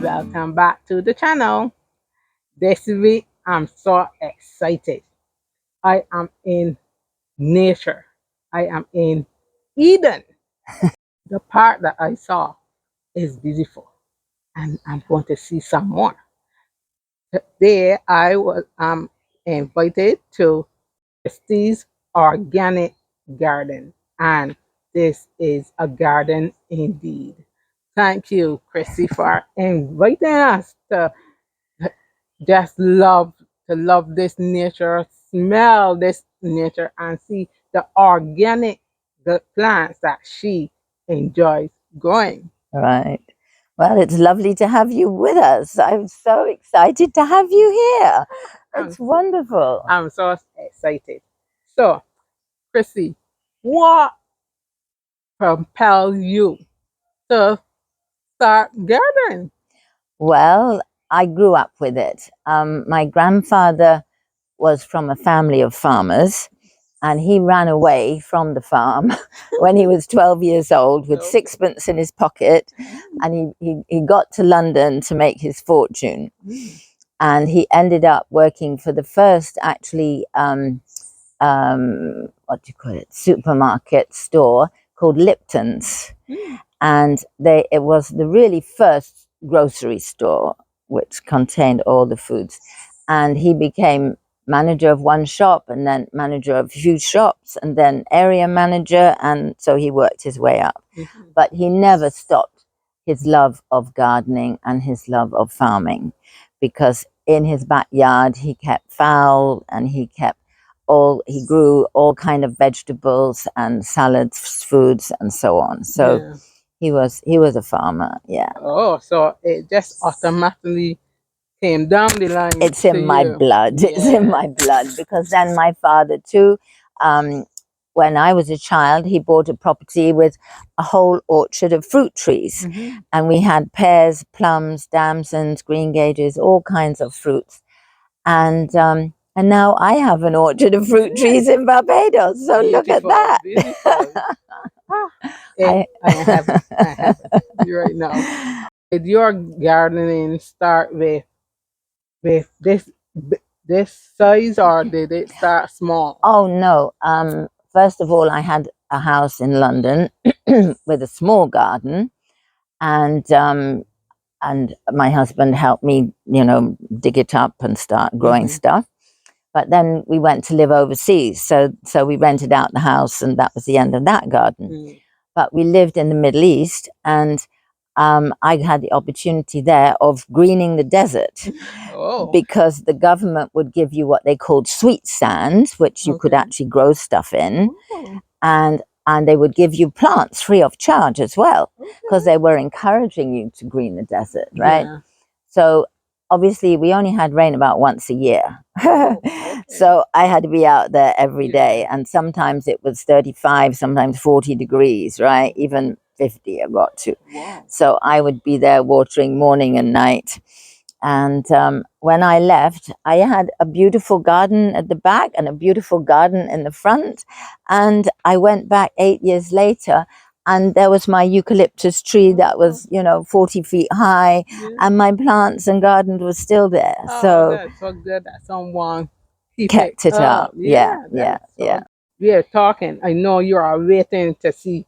welcome back to the channel. This week I'm so excited. I am in nature. I am in Eden. The part that I saw is beautiful and I'm going to see some more. Today I was invited to Christy's organic garden, and this is a garden indeed. Thank you, Christy, for inviting us to just love this nature, smell this nature, and see the organic the plants that she enjoys growing. Right. Well, it's lovely to have you with us. I'm so excited to have you here. It's wonderful. I'm so excited. So, Chrissy, what compels you to start gardening? Well, I grew up with it. My grandfather was from a family of farmers, and he ran away from the farm when he was 12 years old with sixpence in his pocket, and he got to London to make his fortune. And he ended up working for the first actually what do you call it, supermarket store called Lipton's. And it was the really first grocery store which contained all the foods, and he became manager of one shop and then manager of huge shops and then area manager, and so he worked his way up. But he never stopped his love of gardening and his love of farming, because in his backyard he kept fowl and he grew all kind of vegetables and salads, foods and so on. So he was a farmer. Oh, so it just automatically came down the line. It's in my blood. It's in my blood, because then my father too, when I was a child, he bought a property with a whole orchard of fruit trees, and we had pears, plums, damsons, greengages, all kinds of fruits, and now I have an orchard of fruit trees in Barbados. So look at that. I have it right now. Did your gardening start with this size, or did it start small? Oh no. First of all, I had a house in London with a small garden, and my husband helped me, dig it up and start growing stuff. But then we went to live overseas, so we rented out the house, and that was the end of that garden. But we lived in the Middle East, and I had the opportunity there of greening the desert, because the government would give you what they called sweet sand, which you could actually grow stuff in, and they would give you plants free of charge as well, because they were encouraging you to green the desert, right? So obviously we only had rain about once a year. So I had to be out there every day, and sometimes it was 35, sometimes 40 degrees, right? Even 50 I got to. So I would be there watering morning and night. And when I left, I had a beautiful garden at the back and a beautiful garden in the front. And I went back 8 years later, and there was my eucalyptus tree that was, 40 feet high, and my plants and garden was still there. So that's so good that someone kept it up. Yeah. We are talking. I know you are waiting to see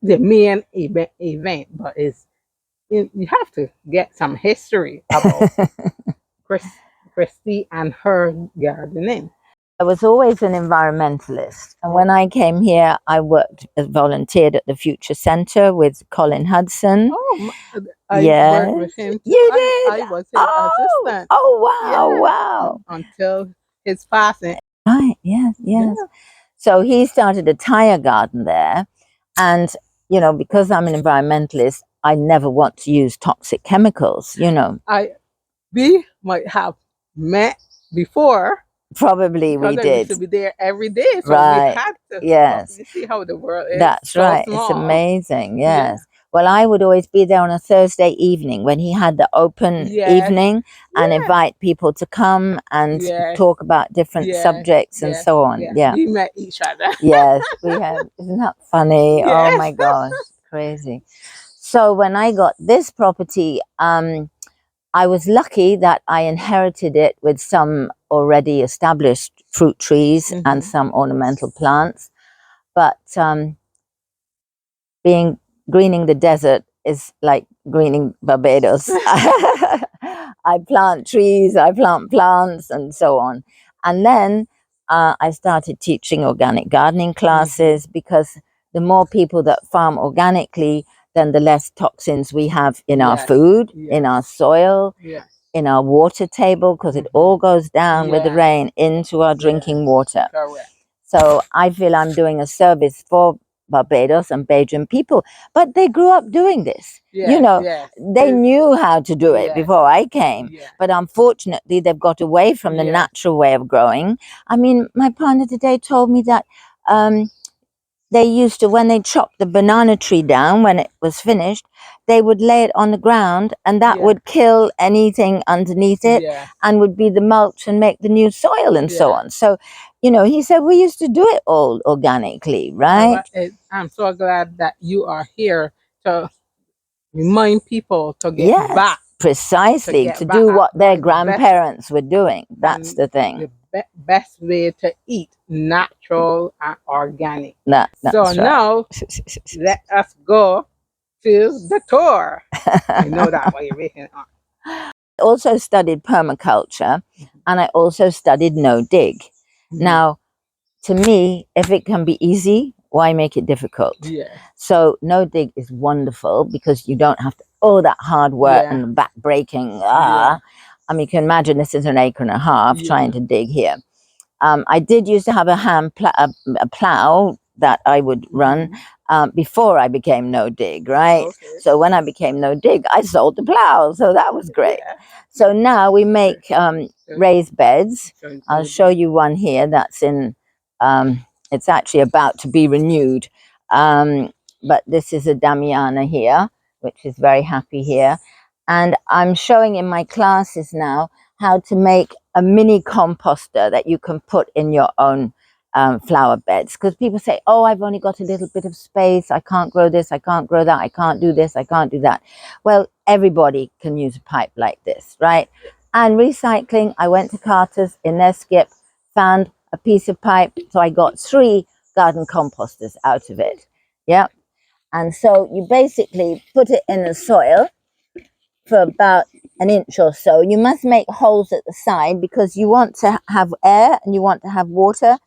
the main event, but you have to get some history about Christy and her gardening. I was always an environmentalist, and when I came here, I volunteered at the Future Centre with Colin Hudson. I worked with him too. You did? I was his assistant. Oh wow! Until his passing. Right? Yes. So he started a tire garden there, and because I'm an environmentalist, I never want to use toxic chemicals. We might have met before. Probably we did. I used to be there every day, so right. We had to. Yes. You see how the world is. That's so right. Small. It's amazing. Yes. Well, I would always be there on a Thursday evening when he had the open evening, and invite people to come and talk about different subjects and so on. We met each other. Yes, we have. Isn't that funny? Oh my gosh, crazy. So when I got this property, I was lucky that I inherited it with some already established fruit trees and some ornamental plants. But greening the desert is like greening Barbados. I plant trees, I plant plants, and so on. And then I started teaching organic gardening classes, because the more people that farm organically, then the less toxins we have in our food, in our soil, in our water table, because it all goes down with the rain into our drinking water. Correct. So I feel I'm doing a service for Barbados and Bajan people, but they grew up doing this. You know, they knew how to do it before I came, but unfortunately they've got away from the natural way of growing. I mean, my partner today told me that they used to, when they chopped the banana tree down, when it was finished, they would lay it on the ground, and that would kill anything underneath it, and would be the mulch and make the new soil and so on. So, you know, he said we used to do it all organically, right? I'm so glad that you are here to remind people to get back. Precisely, to do what their grandparents were doing. That's the thing. The best way to eat natural and organic. That's so right. Now, let us go to the tour. You know that while you're making it on. I also studied permaculture, and I also studied no-dig. Now, to me, if it can be easy, why make it difficult? So no-dig is wonderful because you don't have to, that hard work and back breaking. I mean, you can imagine this is an acre and a half trying to dig here. I did used to have a hand a plow that I would run before I became no-dig, right? So when I became no-dig, I sold the plow, so that was great. So now we make raised beds. I'll show you one here that's in, it's actually about to be renewed. But this is a Damiana here, which is very happy here. And I'm showing in my classes now how to make a mini composter that you can put in your own flower beds. Because people say, oh, I've only got a little bit of space. I can't grow this. I can't grow that. I can't do this. I can't do that. Well, everybody can use a pipe like this, right? And recycling, I went to Carter's in their skip, found a piece of pipe. So I got 3 garden composters out of it. Yeah. And so you basically put it in the soil for about an inch or so. You must make holes at the side because you want to have air and you want to have water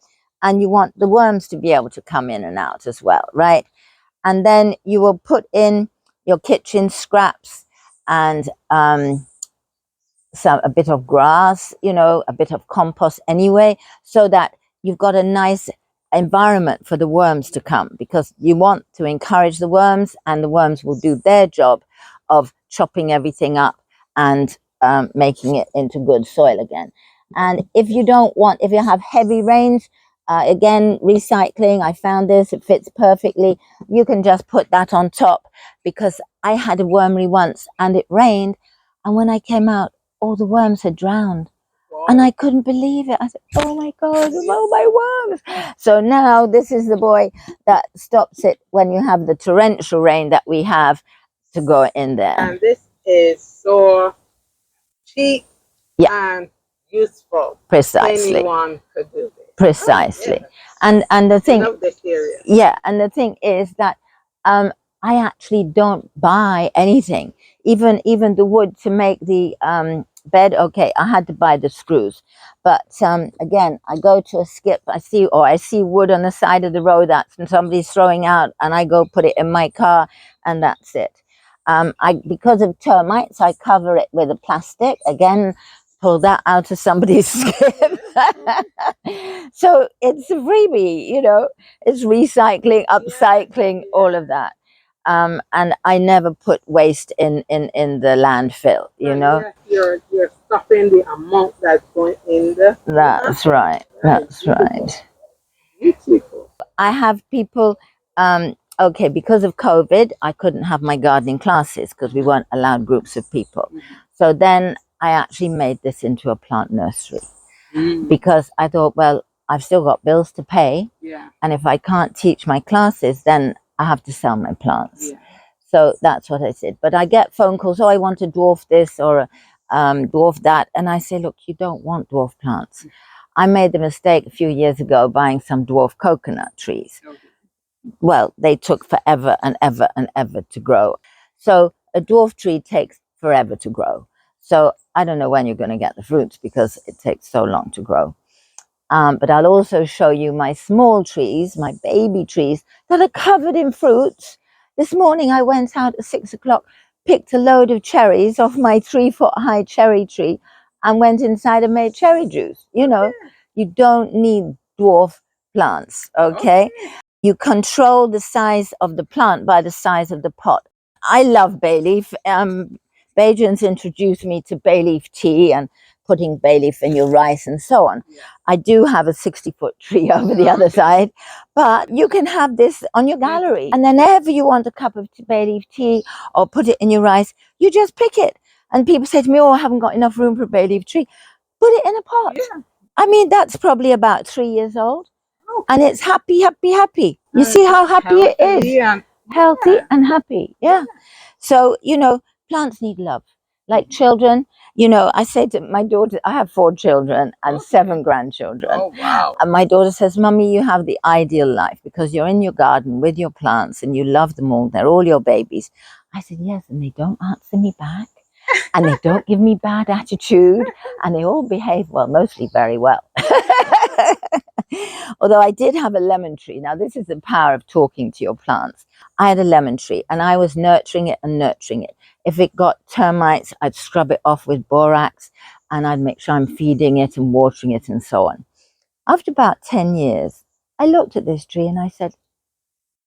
and you want the worms to be able to come in and out as well, right? And then you will put in your kitchen scraps and a bit of grass, you know, a bit of compost anyway, so that you've got a nice environment for the worms to come, because you want to encourage the worms, and the worms will do their job of chopping everything up and making it into good soil again. And if you don't want, if you have heavy rains, again, recycling, I found this, it fits perfectly. You can just put that on top, because I had a wormery once and it rained, and when I came out, all the worms had drowned. And I couldn't believe it. I said, oh my God, oh my worms. So now this is the boy that stops it when you have the torrential rain that we have to go in there. And this is so cheap and useful. Precisely. Anyone could do this. Precisely. And the thing, and the thing is that I actually don't buy anything. Even the wood to make the bed, okay, I had to buy the screws, but again, I go to a skip, I see wood on the side of the road that somebody's throwing out, and I go put it in my car, and that's it. Because of termites, I cover it with a plastic, again, pull that out of somebody's skip. So it's a freebie, you know, it's recycling, upcycling, all of that. And I never put waste in the landfill, you know. You're stopping the amount that's going in the That's right. That's right. Beautiful. I have people, okay, because of COVID, I couldn't have my gardening classes because we weren't allowed groups of people. So then I actually made this into a plant nursery because I thought, well, I've still got bills to pay. And if I can't teach my classes, then I have to sell my plants. So that's what I said. But I get phone calls, oh, I want to dwarf this, or dwarf that. And I say, look, you don't want dwarf plants. I made the mistake a few years ago buying some dwarf coconut trees. Well, they took forever and ever and ever to grow. So a dwarf tree takes forever to grow. So I don't know when you're going to get the fruits because it takes so long to grow. But I'll also show you my small trees, my baby trees that are covered in fruits. This morning I went out at 6 o'clock, picked a load of cherries off my 3-foot-high cherry tree and went inside and made cherry juice. You know, you don't need dwarf plants, okay? You control the size of the plant by the size of the pot. I love bay leaf. Bajans introduced me to bay leaf tea and putting bay leaf in your rice and so on. I do have a 60-foot tree over the other side, but you can have this on your gallery. And then whenever you want a cup of bay leaf tea or put it in your rice, you just pick it. And people say to me, oh, I haven't got enough room for a bay leaf tree. Put it in a pot. I mean, that's probably about 3 years old. And it's happy, happy, happy. You see how happy it is? Healthy and happy. Yeah. So, you know, plants need love. Like children, you know, I say to my daughter, I have 4 children and 7 grandchildren. Oh, wow. And my daughter says, Mummy, you have the ideal life because you're in your garden with your plants and you love them all. They're all your babies. I said, yes, and they don't answer me back. And they don't give me bad attitude. And they all behave, well, mostly very well. Although I did have a lemon tree. Now, this is the power of talking to your plants. I had a lemon tree and I was nurturing it and nurturing it. If it got termites, I'd scrub it off with borax and I'd make sure I'm feeding it and watering it and so on. After about 10 years, I looked at this tree and I said,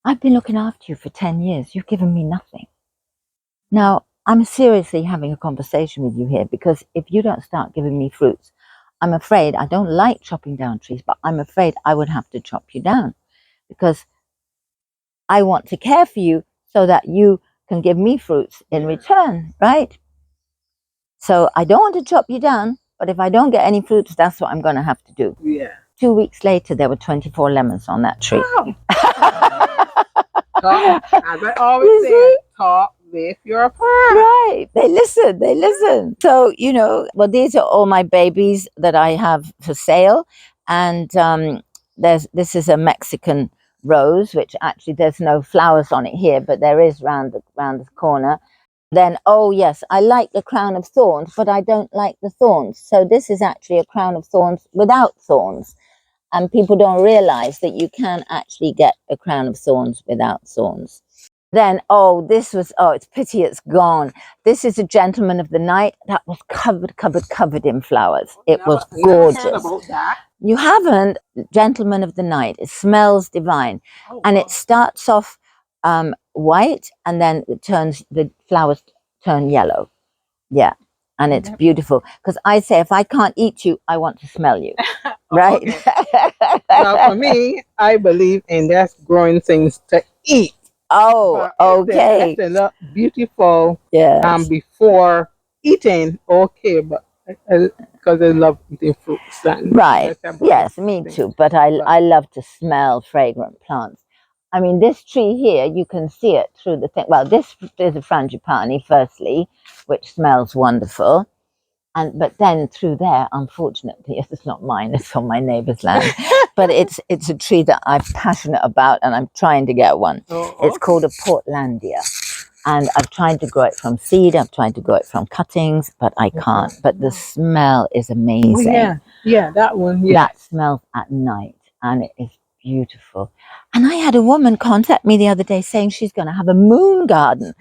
I've been looking after you for 10 years. You've given me nothing. Now, I'm seriously having a conversation with you here because if you don't start giving me fruits, I'm afraid I don't like chopping down trees, but I'm afraid I would have to chop you down because I want to care for you so that you can give me fruits in return, right? So I don't want to chop you down, but if I don't get any fruits, that's what I'm going to have to do. Yeah. 2 weeks later, there were 24 lemons on that tree. Wow. As I always say, talk with your plants. Right. They listen. They listen. So, you know, well, these are all my babies that I have for sale. And this is a Mexican rose, which actually there's no flowers on it here, but there is round the corner. Then, oh yes, I like the crown of thorns, but I don't like the thorns. So this is actually a crown of thorns without thorns. And people don't realize that you can actually get a crown of thorns without thorns. Then, it's a pity it's gone. This is a gentleman of the night that was covered in flowers. It was gorgeous. You haven't? Gentleman of the night. It smells divine. Oh, and it starts off white and then the flowers turn yellow. Yeah. And it's beautiful because I say, if I can't eat you, I want to smell you. Right? Well, for me, I believe in just growing things to eat. Oh, okay. They look beautiful. Yeah. Before eating, okay, but because I love eating fruits. Right. Yes, me too. But I love to smell fragrant plants. I mean, this tree here, you can see it through the thing. Well, this is a frangipani, firstly, which smells wonderful. But then through there, unfortunately, it's not mine, it's on my neighbour's land. But it's a tree that I'm passionate about and I'm trying to get one. It's called a Portlandia. And I've tried to grow it from seed, I've tried to grow it from cuttings, but I can't. But the smell is amazing. Yeah, that one. Yeah. That smells at night and it is beautiful. And I had a woman contact me the other day saying she's going to have a moon garden.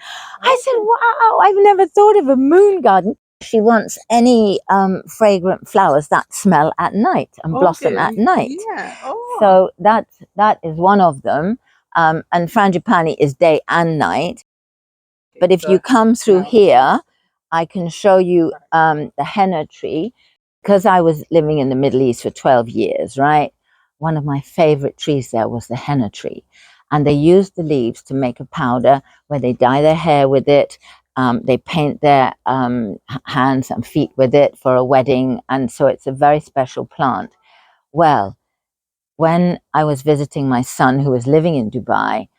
I said, wow, I've never thought of a moon garden. She wants any fragrant flowers that smell at night and blossom at night. Yeah. Oh. So that is one of them. And frangipani is day and night. But if you come through here, I can show you the henna tree. Because I was living in the Middle East for 12 years, right? One of my favorite trees there was the henna tree. And they used the leaves to make a powder where they dye their hair with it. They paint their hands and feet with it for a wedding. And so it's a very special plant. Well, when I was visiting my son who was living in Dubai,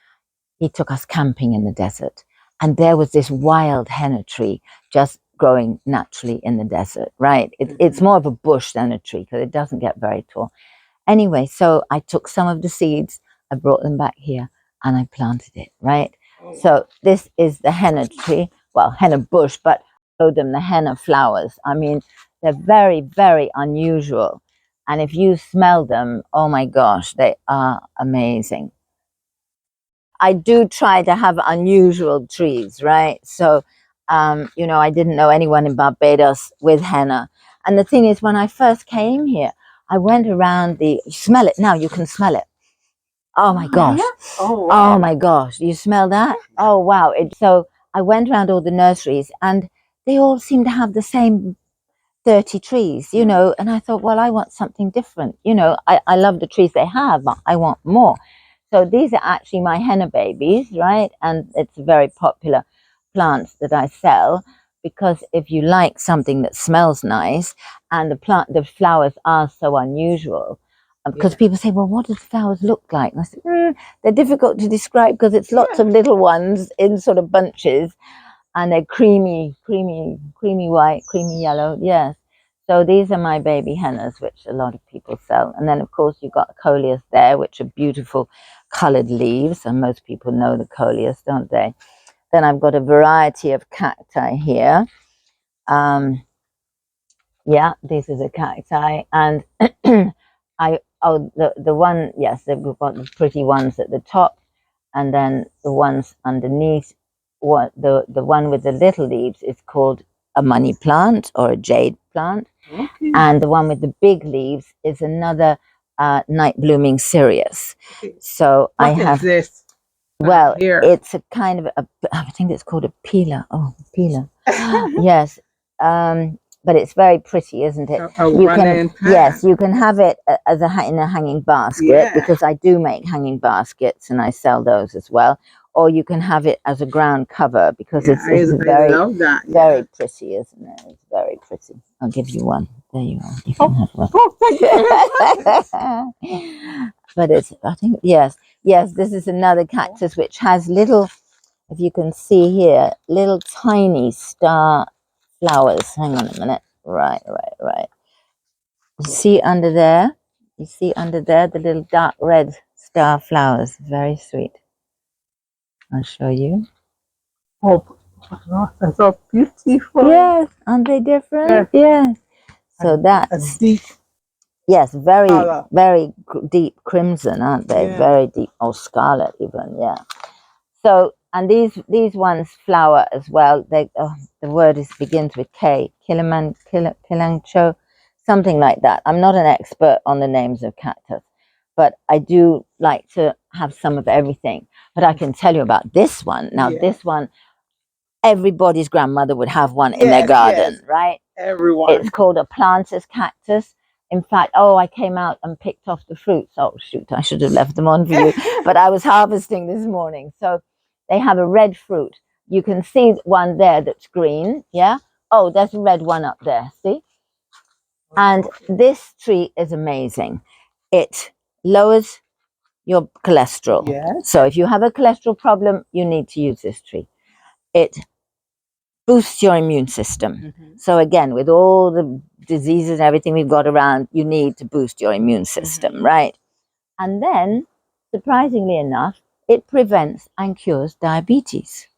he took us camping in the desert. And there was this wild henna tree just growing naturally in the desert, right? It's more of a bush than a tree because it doesn't get very tall. Anyway, so I took some of the seeds, I brought them back here, and I planted it, right? So this is the henna tree, well, henna bush, but I showed them the henna flowers. I mean, they're very, very unusual. And if you smell them, oh my gosh, they are amazing. I do try to have unusual trees, right? So, you know, I didn't know anyone in Barbados with henna. And the thing is, when I first came here, I went around smell it now, you can smell it. Oh my gosh. Oh, wow. Oh my gosh. You smell that? Oh wow. So I went around all the nurseries and they all seem to have the same 30 trees, you know, and I thought, well, I want something different. You know, I love the trees they have, but I want more. So these are actually my henna babies, right? And it's a very popular plant that I sell because if you like something that smells nice and the flowers are so unusual, because people say, well, what do the flowers look like? And I said, they're difficult to describe because it's lots of little ones in sort of bunches and they're creamy white, creamy yellow. Yes. So these are my baby hennas, which a lot of people sell. And then, of course, you've got coleus there, which are beautiful coloured leaves. And most people know the coleus, don't they? Then I've got a variety of cacti here. Yeah, this is a cacti. And the one, yes, we've got the pretty ones at the top. And then the ones underneath, the one with the little leaves is called a money plant or a jade plant. Okay. And the one with the big leaves is another night blooming cereus. Okay. So What I have this? Well, Here. it's a kind of I think it's called a peeler. Oh, peeler. Yes. But it's very pretty, isn't it? You can, yes, you can have it as in a hanging basket because I do make hanging baskets and I sell those as well. Or you can have it as a ground cover because it's very, very pretty, isn't it? It's very pretty. I'll give you one. There you are. You can have one. But I think, yes, this is another cactus which has little, if you can see here, little tiny star flowers. Hang on a minute. Right. You see under there? You see under there the little dark red star flowers. Very sweet. I'll show you. Oh, that's so beautiful. Yes, aren't they different? Yes. So that's deep. Yes, very deep crimson, aren't they? Yeah. Very deep, or scarlet even. Yeah. So, and these ones flower as well. They the word begins with K, Kilancho, something like that. I'm not an expert on the names of cactus, but I do like to have some of everything. But I can tell you about this one. Now, this one, everybody's grandmother would have one in their garden, right? Everyone. It's called a planter's cactus. In fact, I came out and picked off the fruits. Oh, shoot, I should have left them on for you. But I was harvesting this morning. So they have a red fruit. You can see one there that's green, yeah? Oh, there's a red one up there, see? And this tree is amazing. It lowers your cholesterol. Yes. So if you have a cholesterol problem, you need to use this tree. It boosts your immune system. So again, with all the diseases and everything we've got around, you need to boost your immune system, right? And then, surprisingly enough, it prevents and cures diabetes.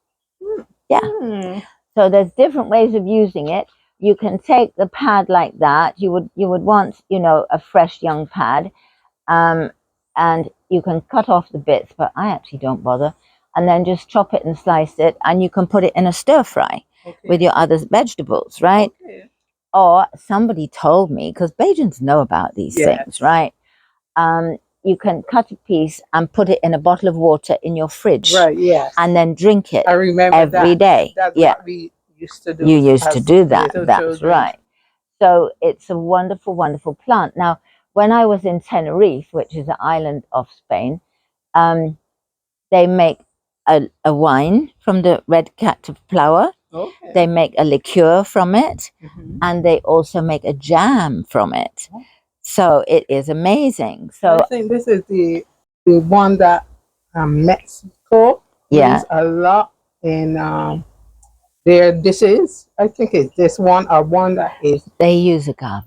Yeah. So there's different ways of using it. You can take the pad like that. You would want, a fresh young pad, and you can cut off the bits, but I actually don't bother. And then just chop it and slice it, and you can put it in a stir fry with your other vegetables, right? Or somebody told me, because Bajans know about these things, right? You can cut a piece and put it in a bottle of water in your fridge, right? Yes, and then drink it. I remember every day. That's what we used to do. You used to do that. That's right. So it's a wonderful, wonderful plant. Now, when I was in Tenerife, which is an island off Spain, they make a wine from the red cactus flower. Okay. They make a liqueur from it, and they also make a jam from it. So it is amazing. So I think this is the one that Mexico uses a lot in This is, I think it's this one or one that is They use agave.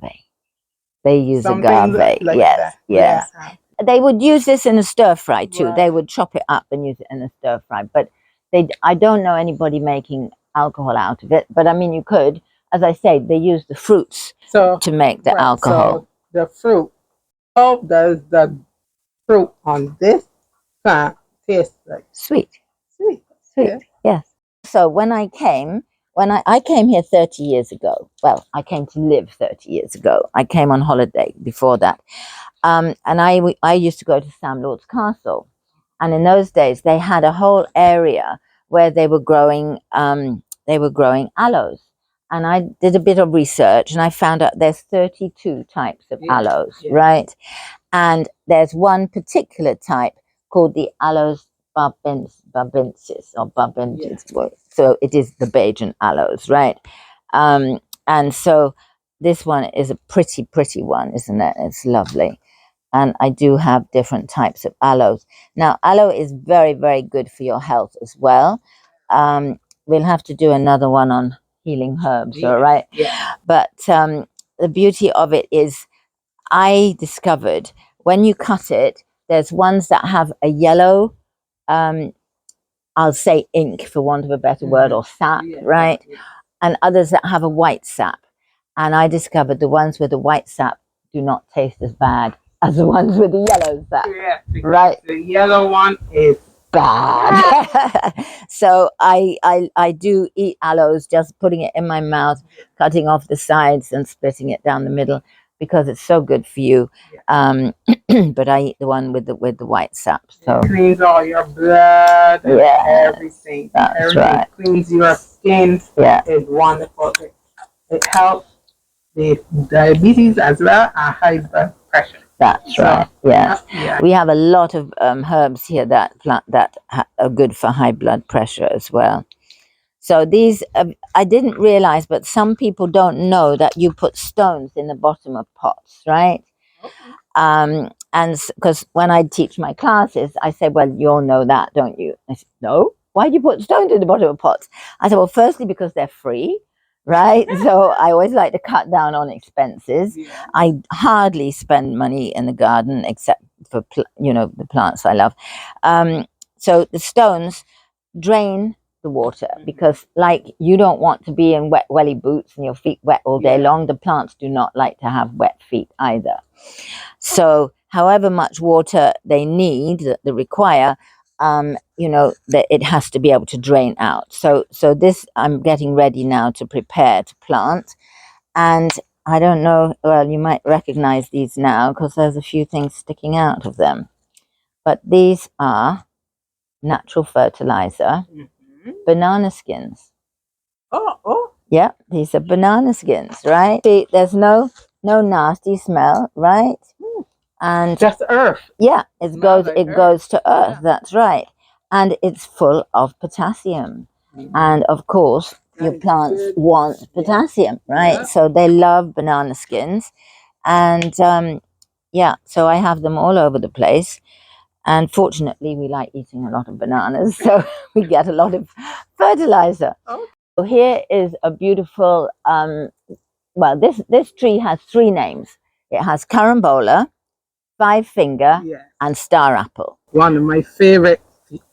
They use something agave. like Yes, that. yes. Yeah. They would use this in a stir fry too. Right. They would chop it up and use it in a stir fry. But I don't know anybody making alcohol out of it. But I mean, you could. As I say, they use the fruits to make the alcohol. So the fruit. How does the fruit on this plant taste like? Sweet. Sweet. Sweet. Yes. So when I came here 30 years ago. Well, I came to live 30 years ago. I came on holiday before that. And I used to go to Sam Lord's Castle. And in those days, they had a whole area where they were growing aloes. And I did a bit of research and I found out there's 32 types of aloes, right? And there's one particular type called the Aloes barbensis or barbensis. So it is the Bajan aloes, right? And so this one is a pretty one, isn't it? It's lovely. And I do have different types of aloes. Now, aloe is very, very good for your health as well. We'll have to do another one on healing herbs, all right? Yeah. But the beauty of it is I discovered when you cut it, there's ones that have a yellow, I'll say ink for want of a better word, or sap, right? And others that have a white sap. And I discovered the ones with the white sap do not taste as bad as the ones with the yellow sap. Yeah, right. The yellow one is bad. So I do eat aloes, just putting it in my mouth, cutting off the sides and splitting it down the middle because it's so good for you. But I eat the one with the white sap. So it cleans all your blood and everything. That's everything right. Cleans your skin. Yeah. It's wonderful. It helps the diabetes as well and high blood pressure. That's right. Yes. We have a lot of herbs here that are good for high blood pressure as well. So these, I didn't realize, but some people don't know that you put stones in the bottom of pots, right? And because when I teach my classes, I say, well, you all know that, don't you? I said, no. Why do you put stones in the bottom of pots? I said, well, firstly, because they're free. Right. So I always like to cut down on expenses. I hardly spend money in the garden except for, the plants I love. So the stones drain the water because you don't want to be in wet welly boots and your feet wet all day long. The plants do not like to have wet feet either. So however much water they need, that they require, that it has to be able to drain out. So this, I'm getting ready now to prepare to plant. And I don't know, well, you might recognize these now because there's a few things sticking out of them. But these are natural fertilizer, banana skins. Oh. Yeah, these are banana skins, right? See, there's no nasty smell, right? And just earth. Yeah, it goes to earth. Yeah. That's right. And it's full of potassium. And of course, your plants want potassium, right? So they love banana skins. And so I have them all over the place. And fortunately, we like eating a lot of bananas, so we get a lot of fertilizer. So here is a beautiful, this tree has 3 names. It has carambola, 5-finger, and star apple. One of my favorite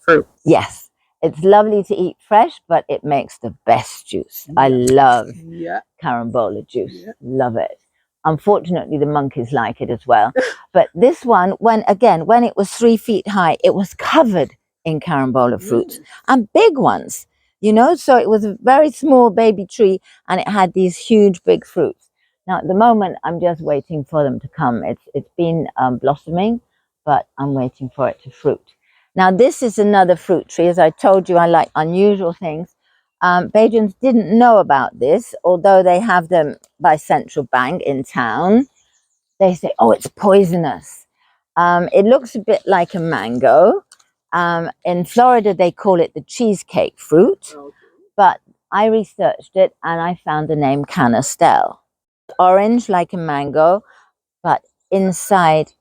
fruits. Yes. It's lovely to eat fresh, but it makes the best juice. I love carambola juice. Love it. Unfortunately, the monkeys like it as well. But this one, when it was 3 feet high, it was covered in carambola fruits and big ones, so it was a very small baby tree and it had these huge, big fruits. Now, at the moment, I'm just waiting for them to come. It's been blossoming, but I'm waiting for it to fruit. Now, this is another fruit tree. As I told you, I like unusual things. Bajans didn't know about this, although they have them by Central Bank in town. They say, oh, it's poisonous. It looks a bit like a mango. In Florida, they call it the cheesecake fruit. But I researched it and I found the name Canastel. Orange like a mango, but inside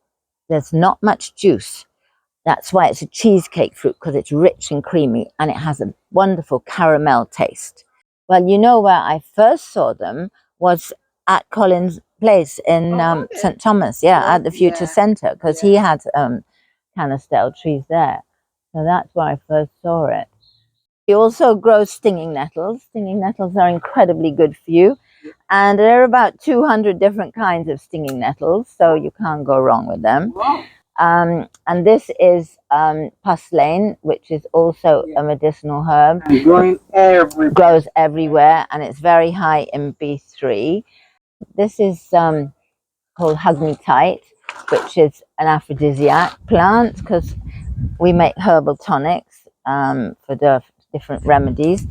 there's not much juice. That's why it's a cheesecake fruit, because it's rich and creamy and it has a wonderful caramel taste. Well, you know where I first saw them was at Collins Place in St. Thomas, at the Future Centre, because he had canistelle trees there. So that's where I first saw it. We also grow stinging nettles. Stinging nettles are incredibly good for you. And there are about 200 different kinds of stinging nettles, so you can't go wrong with them. And this is puslane, which is also a medicinal herb. Grows everywhere, and it's very high in B3. This is called Hug Me Tight, which is an aphrodisiac plant, because we make herbal tonics for the different remedies.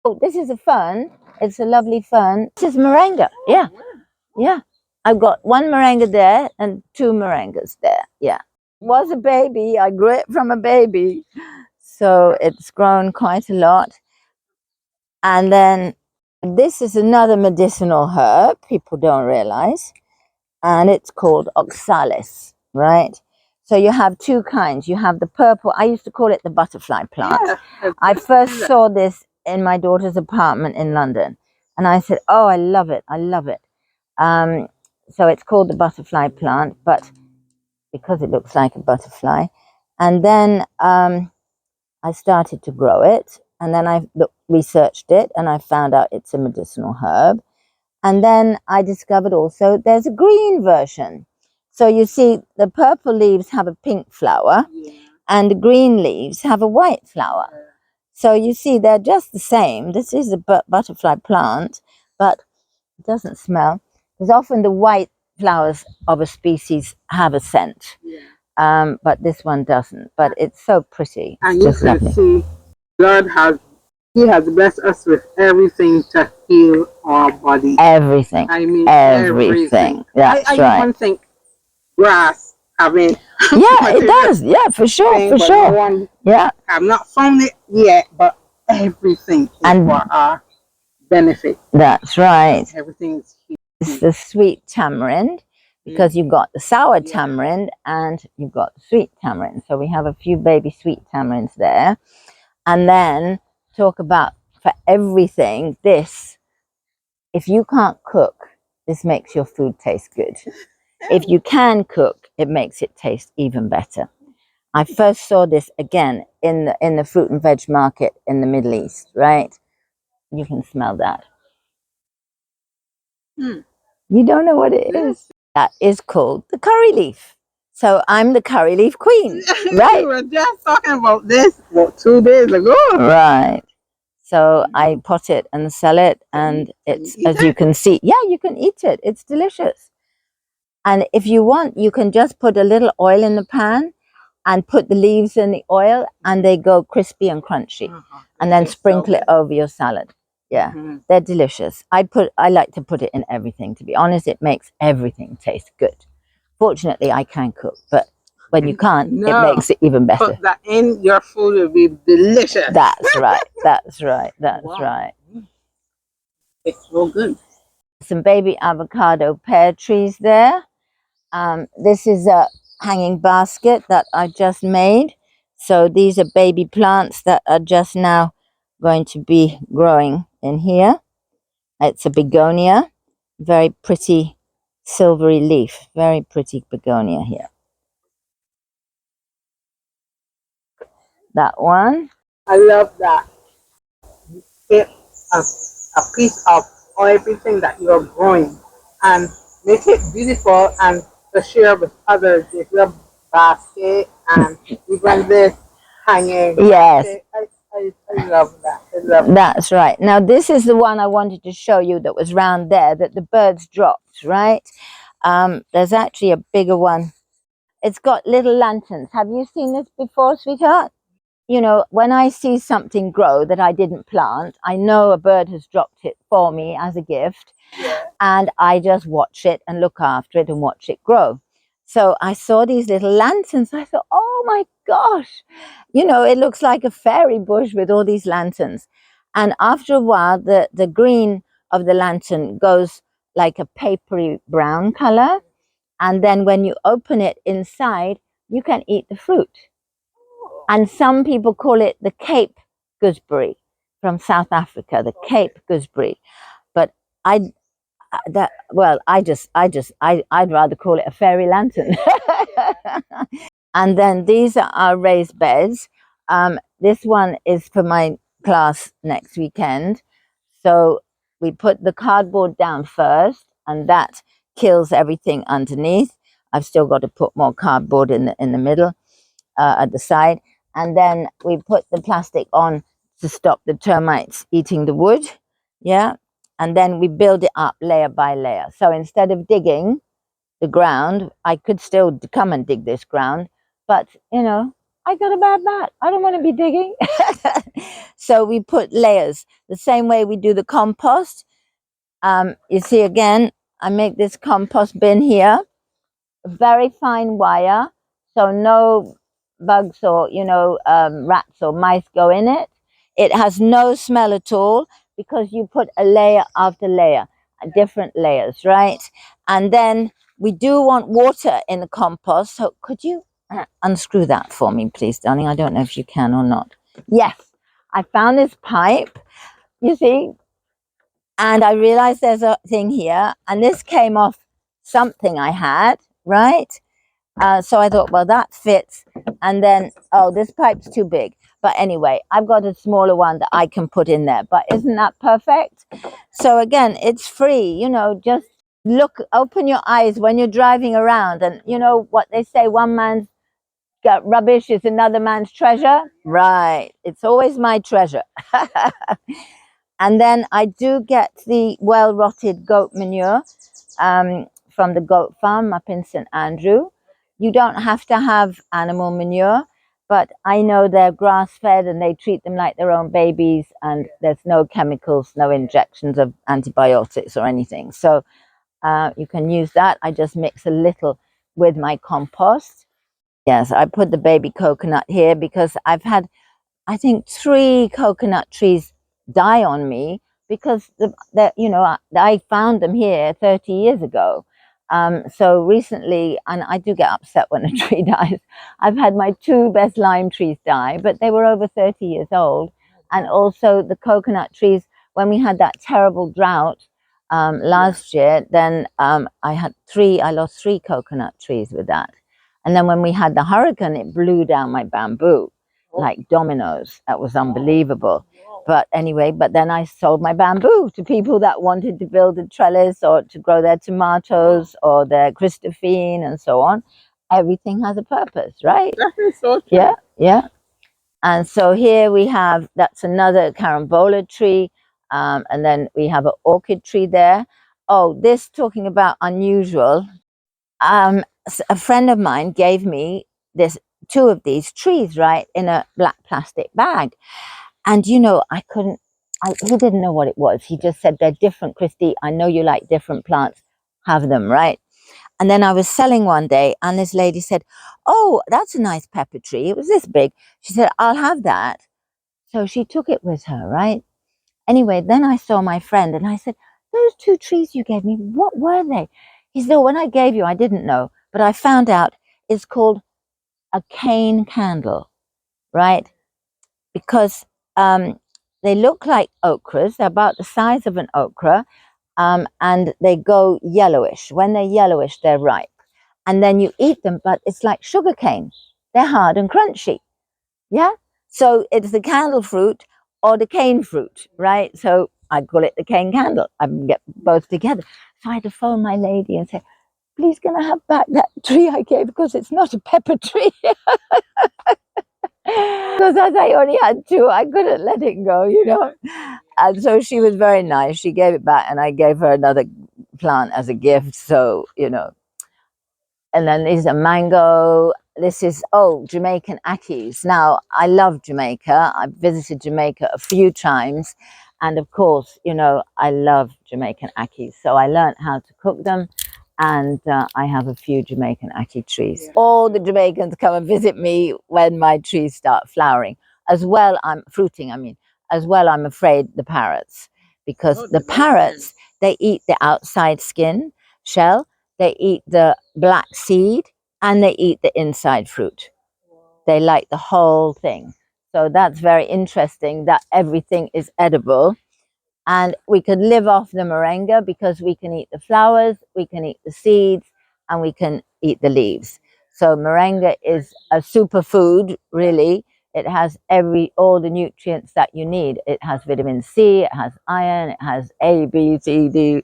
Oh, this is a fern. It's a lovely fern. This is moringa. Yeah. I've got one moringa there and 2 moringas there. Yeah. Was a baby. I grew it from a baby. So it's grown quite a lot. And then this is another medicinal herb people don't realize. And it's called oxalis, right? So you have 2 kinds. You have the purple. I used to call it the butterfly plant. I first saw this in my daughter's apartment in London. And I said, oh, I love it. I love it. So it's called the butterfly plant, but because it looks like a butterfly. And then I started to grow it. And then I researched it and I found out it's a medicinal herb. And then I discovered also there's a green version. So you see the purple leaves have a pink flower and the green leaves have a white flower. So you see they're just the same. This is a butterfly plant, but it doesn't smell. Because often the white flowers of a species have a scent, but this one doesn't. But it's so pretty. It's And just you can lovely. see He has blessed us with everything to heal our body. Everything. I mean, everything. That's I right. even think grass having. Yeah, it does. Yeah, for sure, for sure. No Yeah. I've not found it yet, but everything is And for our benefit. That's right. Everything is healed. It's the sweet tamarind, because you've got the sour tamarind and you've got the sweet tamarind. So we have a few baby sweet tamarinds there. And then talk about for everything, this, if you can't cook, this makes your food taste good. If you can cook, it makes it taste even better. I first saw this again in the fruit and veg market in the Middle East, right? You can smell that. You don't know what it is? That is called the curry leaf. So I'm the curry leaf queen, right? We were just talking about this 2 days ago. Right. So I pot it and sell it, and it's, as you can see, you can eat it. It's delicious. And if you want, you can just put a little oil in the pan and put the leaves in the oil, and they go crispy and crunchy. And then sprinkle it over your salad. Yeah, they're delicious. I like to put it in everything. To be honest, it makes everything taste good. Fortunately, I can cook, but when you can't, it makes it even better. Put that in, your food will be delicious. That's right. That's right. That's right. It's so good. Some baby avocado pear trees there. This is a hanging basket that I just made. So these are baby plants that are just now going to be growing in here. It's a begonia, very pretty silvery leaf, very pretty begonia here. That one. I love that. Get a piece of everything that you're growing and make it beautiful and to share with others with your basket and even this hanging. Yes. I love that. I love that. That's right. Now this is the one I wanted to show you that was round there that the birds dropped, right? There's actually a bigger one. It's got little lanterns. Have you seen this before, sweetheart? You know, when I see something grow that I didn't plant, I know a bird has dropped it for me as a gift. And I just watch it and look after it and watch it grow. So I saw these little lanterns. I thought, oh my gosh, you know, it looks like a fairy bush with all these lanterns. And after a while, the green of the lantern goes like a papery brown color. And then when you open it inside, you can eat the fruit. And some people call it the Cape gooseberry. from South Africa, the Cape gooseberry. But I'd rather call it a fairy lantern. And then these are our raised beds. This one is for my class next weekend. So we put the cardboard down first, and that kills everything underneath. I've still got to put more cardboard in the middle, at the side. And then we put the plastic on to stop the termites eating the wood. Yeah. And then we build it up layer by layer. So instead of digging the ground, I could still come and dig this ground, but you know, I got a bad back. I don't want to be digging. So we put layers the same way we do the compost. You see, again, I make this compost bin here, very fine wire, so no bugs or, you know, rats or mice go in it. It has no smell at all because you put a layer after layer, different layers, right? And then we do want water in the compost. So could you unscrew that for me, please, darling? I don't know if you can or not. Yes, I found this pipe, you see, and I realized there's a thing here, and this came off something I had, right? So I thought, well, that fits. And then, oh, this pipe's too big. But anyway, I've got a smaller one that I can put in there. But isn't that perfect? So again, it's free, you know, just look, open your eyes when you're driving around. And you know what they say, one man's rubbish is another man's treasure. Right. It's always my treasure. And then I do get the well-rotted goat manure from the goat farm up in St. Andrew. You don't have to have animal manure, but I know they're grass-fed and they treat them like their own babies, and there's no chemicals, no injections of antibiotics or anything. So you can use that. I just mix a little with my compost. Yes, I put the baby coconut here because I've had, I think, 3 coconut trees die on me because you know, I found them here 30 years ago. So recently, and I do get upset when a tree dies. I've had my 2 best lime trees die, but they were over 30 years old. And also the coconut trees, when we had that terrible drought last year, then I lost 3 coconut trees with that. And then when we had the hurricane, it blew down my bamboo like dominoes. That was unbelievable. But anyway, but then I sold my bamboo to people that wanted to build a trellis or to grow their tomatoes or their Christophine and so on. Everything has a purpose, right? That is so true. Yeah, yeah. And so here we have, that's another carambola tree. And then we have an orchid tree there. Oh, this, talking about unusual. A friend of mine gave me 2 of these trees, right, in a black plastic bag. And, you know, he didn't know what it was. He just said, they're different, Christy. I know you like different plants. Have them, right? And then I was selling one day, and this lady said, oh, that's a nice pepper tree. It was this big. She said, I'll have that. So she took it with her, right? Anyway, then I saw my friend, and I said, those 2 trees you gave me, what were they? He said, oh, when I gave you, I didn't know. But I found out it's called a cane candle, right? Because they look like okras. They're about the size of an okra, and they go yellowish. When they're yellowish, they're ripe. And then you eat them, but it's like sugar cane. They're hard and crunchy. Yeah? So it's the candle fruit or the cane fruit, right? So I call it the cane candle. I can get both together. So I had to phone my lady and say, please, can I have back that tree I gave, because it's not a pepper tree. Because as I only had 2, I couldn't let it go, you know. And so she was very nice. She gave it back, and I gave her another plant as a gift. So, you know. And then there's a mango. This is, Jamaican ackes. Now, I love Jamaica. I've visited Jamaica a few times. And of course, you know, I love Jamaican ackes. So I learned how to cook them. And I have a few Jamaican ackee trees. Yeah. All the Jamaicans come and visit me when my trees start flowering. As well, I'm afraid the parrots. Because the parrots, they eat the outside skin, shell. They eat the black seed, and they eat the inside fruit. They like the whole thing. So that's very interesting that everything is edible. And we could live off the moringa because we can eat the flowers, we can eat the seeds, and we can eat the leaves. So moringa is a superfood, really. It has all the nutrients that you need. It has vitamin C, it has iron, it has A, B, C, D,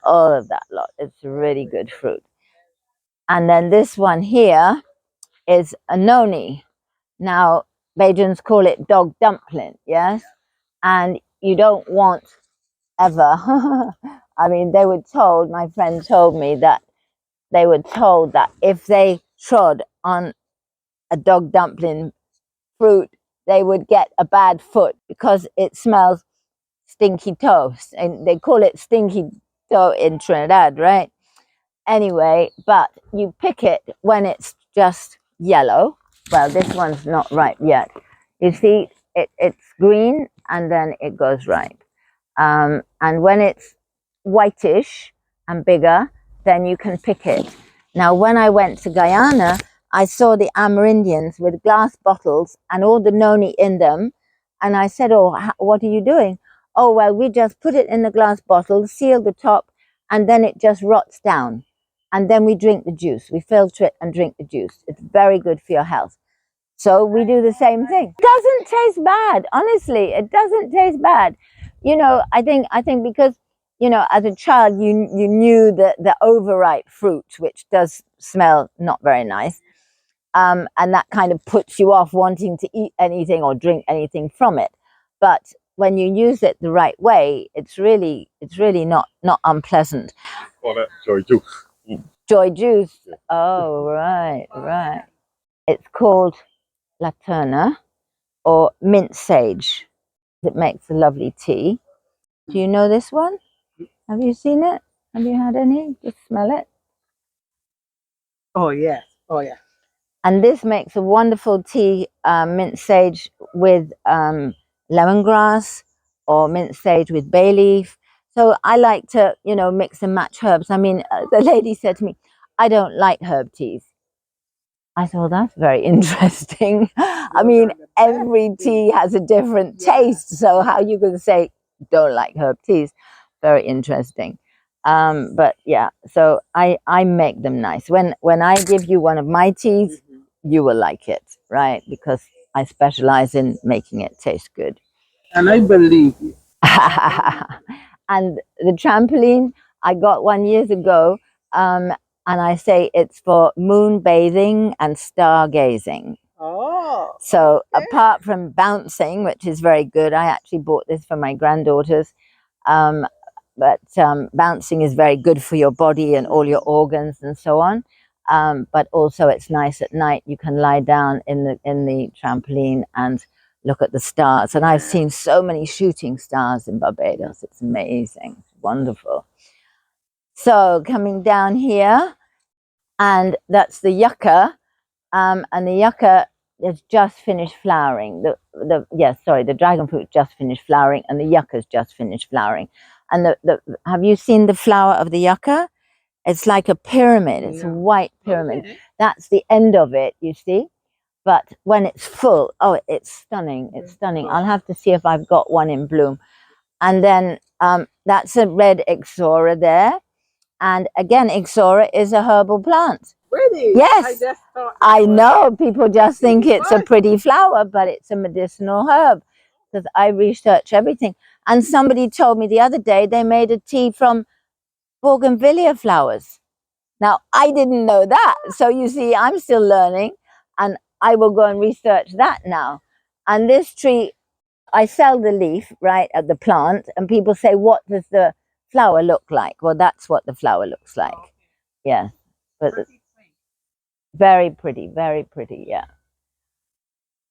all of that lot. It's a really good fruit. And then this one here is a noni. Now, Bajans call it dog dumpling, yes? And you don't want ever. I mean, they were told, my friend told me that they were told that if they trod on a dog dumpling fruit, they would get a bad foot because it smells stinky toast. And they call it stinky toe in Trinidad, right? Anyway, but you pick it when it's just yellow. Well, this one's not ripe yet. You see, it's green and then it goes ripe. And when it's whitish and bigger, then you can pick it. Now, when I went to Guyana, I saw the Amerindians with glass bottles and all the noni in them. And I said, oh, what are you doing? Oh, well, we just put it in the glass bottle, seal the top, and then it just rots down. And then we drink the juice. We filter it and drink the juice. It's very good for your health. So we do the same thing. It doesn't taste bad, honestly. It doesn't taste bad. You know, I think because, you know, as a child, you knew the overripe fruit, which does smell not very nice. And that kind of puts you off wanting to eat anything or drink anything from it. But when you use it the right way, it's really not unpleasant. Call that joy juice. Joy juice. Oh, right. It's called Laterna or mint sage. It makes a lovely tea. Do you know this one? Have you seen it? Have you had any? Just smell it. Oh yes. Oh yeah. And this makes a wonderful tea, mint sage with lemongrass or mint sage with bay leaf. So I like to, you know, mix and match herbs. I mean, the lady said to me, I don't like herb teas. I thought that's very interesting. I mean, every tea has a different taste. So how you can say don't like herb teas? Very interesting. But yeah, so I make them nice. When I give you one of my teas, you will like it, right? Because I specialize in making it taste good. And I believe you. And the trampoline, I got one years ago, and I say it's for moon bathing and stargazing. Oh. So apart from bouncing, which is very good, I actually bought this for my granddaughters. But bouncing is very good for your body and all your organs and so on. But also it's nice at night. You can lie down in the trampoline and look at the stars. And I've seen so many shooting stars in Barbados. It's amazing. It's wonderful. So coming down here, and that's the yucca. And the yucca has just finished flowering. The dragon fruit just finished flowering, and the yucca's just finished flowering. And have you seen the flower of the yucca? It's like a pyramid. It's a white pyramid. Okay. That's the end of it, you see. But when it's full, oh, it's stunning. It's stunning. I'll have to see if I've got one in bloom. And then that's a red ixora there. And again, ixora is a herbal plant. Really? Yes. I know. People just think it's a pretty flower, but it's a medicinal herb. Because I research everything. And somebody told me the other day they made a tea from bougainvillea flowers. Now, I didn't know that. So you see, I'm still learning. And I will go and research that now. And this tree, I sell the leaf, right, at the plant. And people say, what does the flower look like? Well, that's what the flower looks like. Yeah. But very pretty, yeah.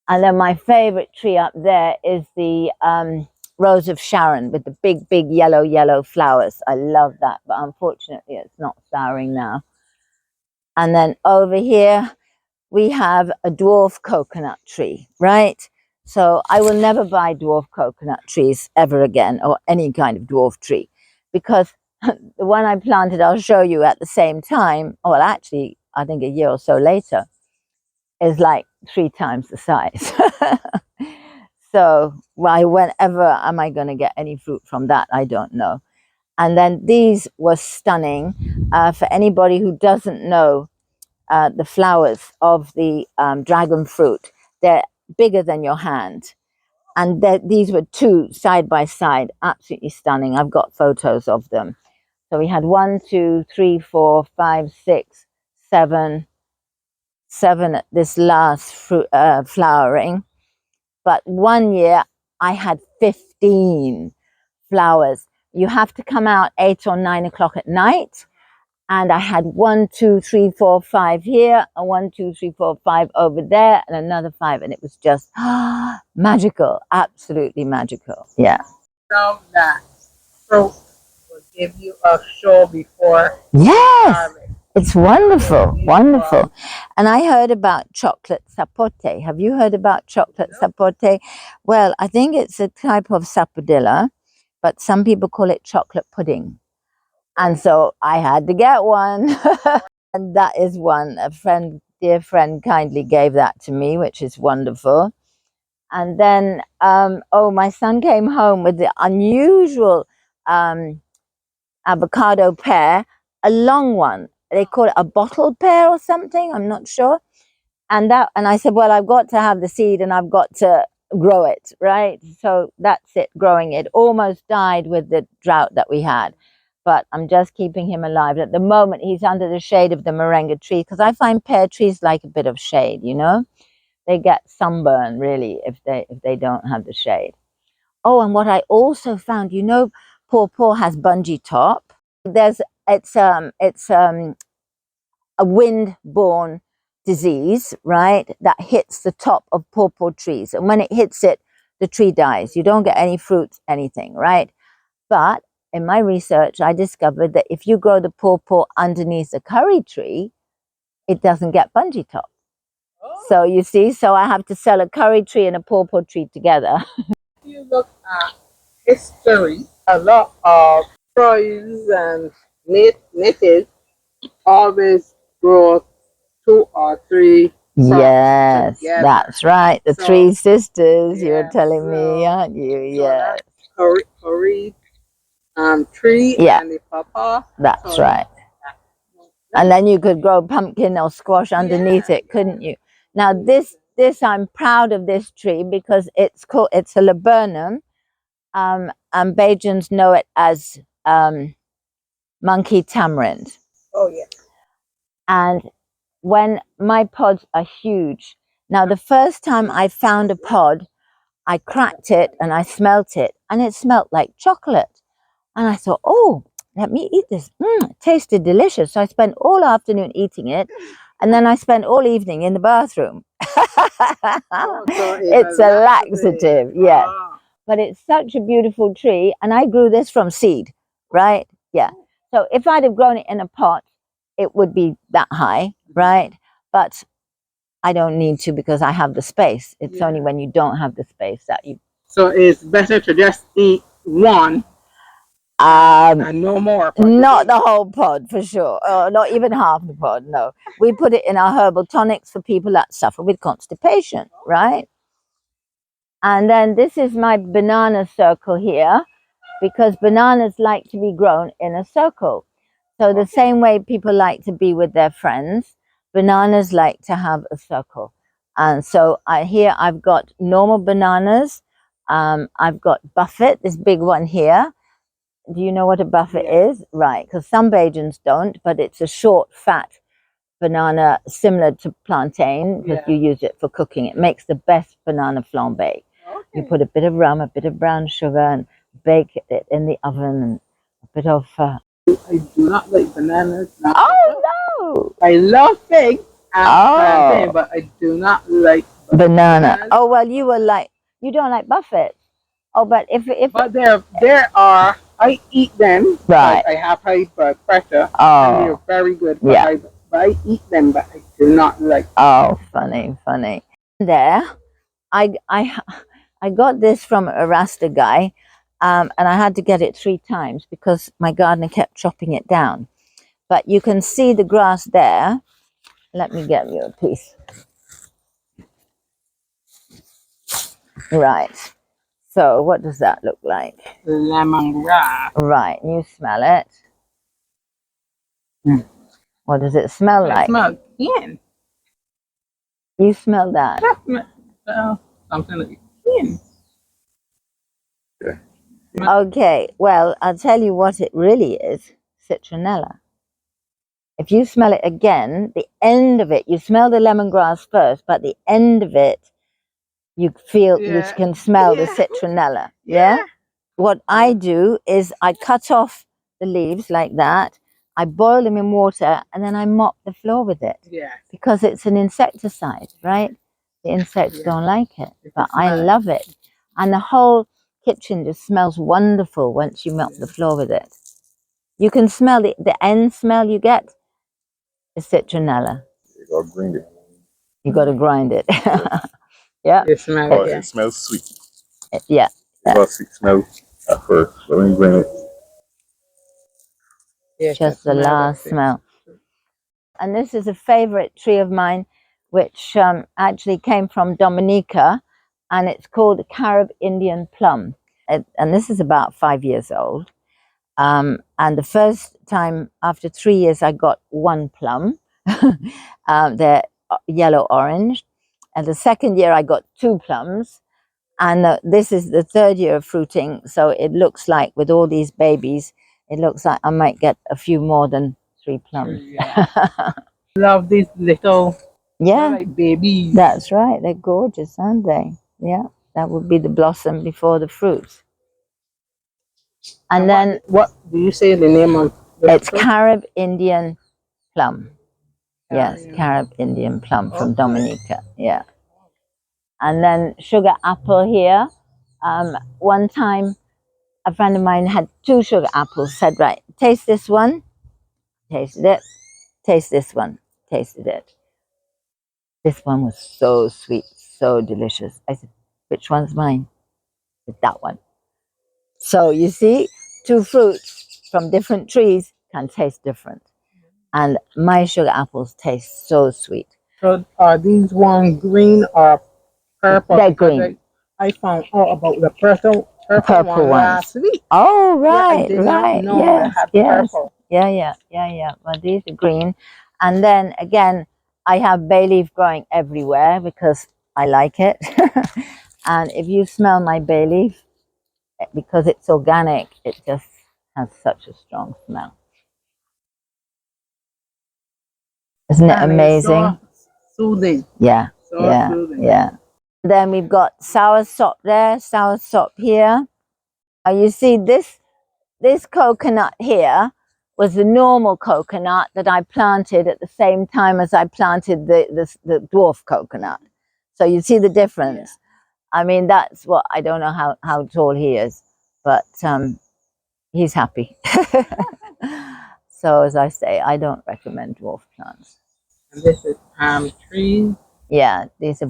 And then my favorite tree up there is the Rose of Sharon with the big yellow flowers. I love that, but unfortunately it's not flowering now. And then over here we have a dwarf coconut tree, right? So I will never buy dwarf coconut trees ever again, or any kind of dwarf tree, because the one I planted, I'll show you at the same time, well actually I think a year or so later, is like 3 times the size. So why, whenever am I going to get any fruit from that? I don't know. And then these were stunning. For anybody who doesn't know the flowers of the dragon fruit, they're bigger than your hand. And these were 2 side by side, absolutely stunning. I've got photos of them. So we had 1, 2, 3, 4, 5, 6, 7 at this last fruit, flowering. But one year I had 15 flowers. You have to come out 8 or 9 o'clock at night. And I had 1, 2, 3, 4, 5 here, and 1, 2, 3, 4, 5 over there, and another 5. And it was just magical, absolutely magical. Yeah. So that fruit will give you a show before. Yes. It's wonderful, wonderful. And I heard about chocolate sapote. Have you heard about chocolate sapote? Well, I think it's a type of sapodilla, but some people call it chocolate pudding. And so I had to get one. And that is one. A friend, dear friend, kindly gave that to me, which is wonderful. And then, oh, my son came home with the unusual avocado pear, a long one. They call it a bottle pear or something, I'm not sure. And I said, well, I've got to have the seed and I've got to grow it, right? So that's it, growing it. Almost died with the drought that we had, but I'm just keeping him alive. At the moment, he's under the shade of the moringa tree, because I find pear trees like a bit of shade, you know? They get sunburn, really, if they don't have the shade. Oh, and what I also found, you know, pawpaw has bungee top. It's a wind-borne disease, right, that hits the top of pawpaw trees. And when it hits it, the tree dies. You don't get any fruits, anything, right? But in my research, I discovered that if you grow the pawpaw underneath a curry tree, it doesn't get bungee top. Oh. So you see, so I have to sell a curry tree and a pawpaw tree together. If you look at history, a lot of tribes and natives always grow 2 or 3. Yes, together. That's right. The So, 3 sisters, you were yeah, telling me, aren't you? Yes. Curry tree, Yeah. and the pawpaw. That's So right. And then you could grow pumpkin or squash underneath it, couldn't you? Now this I'm proud of this tree because it's a laburnum, and Bajans know it as monkey tamarind. Oh yeah. And when my pods are huge, now the first time I found a pod, I cracked it and I smelt it, and it smelt like chocolate. And I thought, oh, let me eat this. It tasted delicious. So I spent all afternoon eating it. And then I spent all evening in the bathroom. It's a laxative, yes. But it's such a beautiful tree. And I grew this from seed, right? Yeah. So if I'd have grown it in a pot, it would be that high, right? But I don't need to because I have the space. It's only when you don't have the space that you... So it's better to just eat one. And no more. Not the whole pod, for sure. Not even half the pod, no. We put it in our herbal tonics for people that suffer with constipation, right? And then this is my banana circle here, because bananas like to be grown in a circle. So the same way people like to be with their friends, bananas like to have a circle. And so here I've got normal bananas. I've got buffet, this big one here. Do you know what a buffet is? Right, because some Bajans don't, but it's a short, fat banana similar to plantain, because you use it for cooking. It makes the best banana flambe. Okay. You put a bit of rum, a bit of brown sugar, and bake it in the oven, and a bit of... I do not like bananas. Oh, no! I love figs and plantain, but I do not like banana. Oh, well, you don't like buffets. Oh, but but there are, I eat them. Right. I have high blood pressure. And they're very good. But I eat them, but I do not like. Oh, funny. There, I got this from a Rasta guy, and I had to get it 3 times because my gardener kept chopping it down. But you can see the grass there. Let me get you a piece. Right. So what does that look like? Lemongrass. Right. You smell it. What does it smell It like? smells clean. You smell that. Something like clean. Okay. Well, I'll tell you what it really is. Citronella. If you smell it again, the end of it, you smell the lemongrass first, but the end of it, you feel, you can smell the citronella. Yeah? What I do is I cut off the leaves like that. I boil them in water and then I mop the floor with it. Yeah. Because it's an insecticide, right? The insects don't like it, but I love it. And the whole kitchen just smells wonderful once you mop the floor with it. You can smell the end smell you get is citronella. You gotta grind it. You got to grind it. Yeah. It smells, Oh, it smells sweet. Yeah. It got a sweet smell at first, but when you grind it, Just the last smell. And this is a favorite tree of mine, which actually came from Dominica, and it's called the Carib Indian plum. And this is about 5 years old. And the first time, after 3 years, I got one plum. They're yellow-orange. And the second year, I got 2 plums. And this is the 3rd year of fruiting. So it looks like, with all these babies, it looks like I might get a few more than 3 plums. Yeah. Love these little, like babies. That's right. They're gorgeous, aren't they? Yeah. That would be the blossom before the fruit. And then, what do you say the name of it's Carib Indian plum. Yes, Carib Indian plum from Dominica. Yeah. And then sugar apple here. One time, a friend of mine had 2 sugar apples. Said, right, taste this one. Tasted it. Taste this one. Tasted it. This one was so sweet, so delicious. I said, which one's mine? I said, that one. So you see, 2 fruits from different trees can taste different. And my sugar apples taste so sweet. So are these ones green or purple? They're green. I found out about the purple one last week. Oh, right, I did right. not know they had purple. Yeah. Well, these are green. And then again, I have bay leaf growing everywhere because I like it. And if you smell my bay leaf, because it's organic, it just has such a strong smell. Isn't it amazing? So soothing. Yeah, Soothing. yeah. Then we've got soursop there, soursop here. You see this coconut here was the normal coconut that I planted at the same time as I planted the dwarf coconut. So you see the difference. Yeah. I mean, that's what, I don't know how tall he is, but he's happy. So as I say, I don't recommend dwarf plants. And this is palm trees. Yeah, these are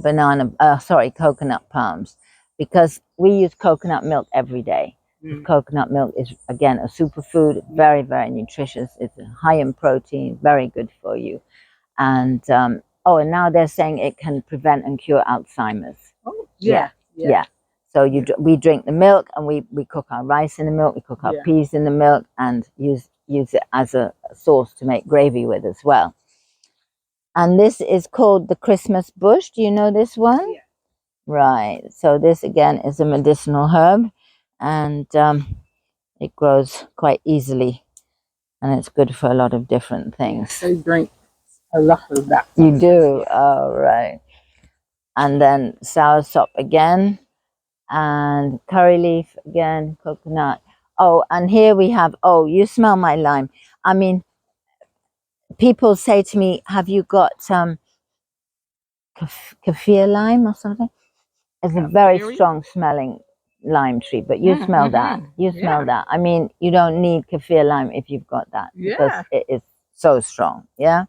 coconut palms, because we use coconut milk every day. Coconut milk is, again, a superfood, very, very nutritious. It's high in protein, very good for you. And and now they're saying it can prevent and cure Alzheimer's. Oh, yeah. So we drink the milk, and we cook our rice in the milk, we cook our peas in the milk, and use it as a sauce to make gravy with as well. And this is called the Christmas bush. Do you know this one? Yeah. Right. So this, again, is a medicinal herb, and it grows quite easily, and it's good for a lot of different things. I drink a lot of that. You do? Oh, right. And then soursop again, and curry leaf again, coconut. Oh, and here we have, you smell my lime. I mean, people say to me, have you got kaffir lime or something? It's a very strong smelling lime tree, but you smell that. You smell that. I mean, you don't need kaffir lime if you've got that, because it is so strong. Yeah.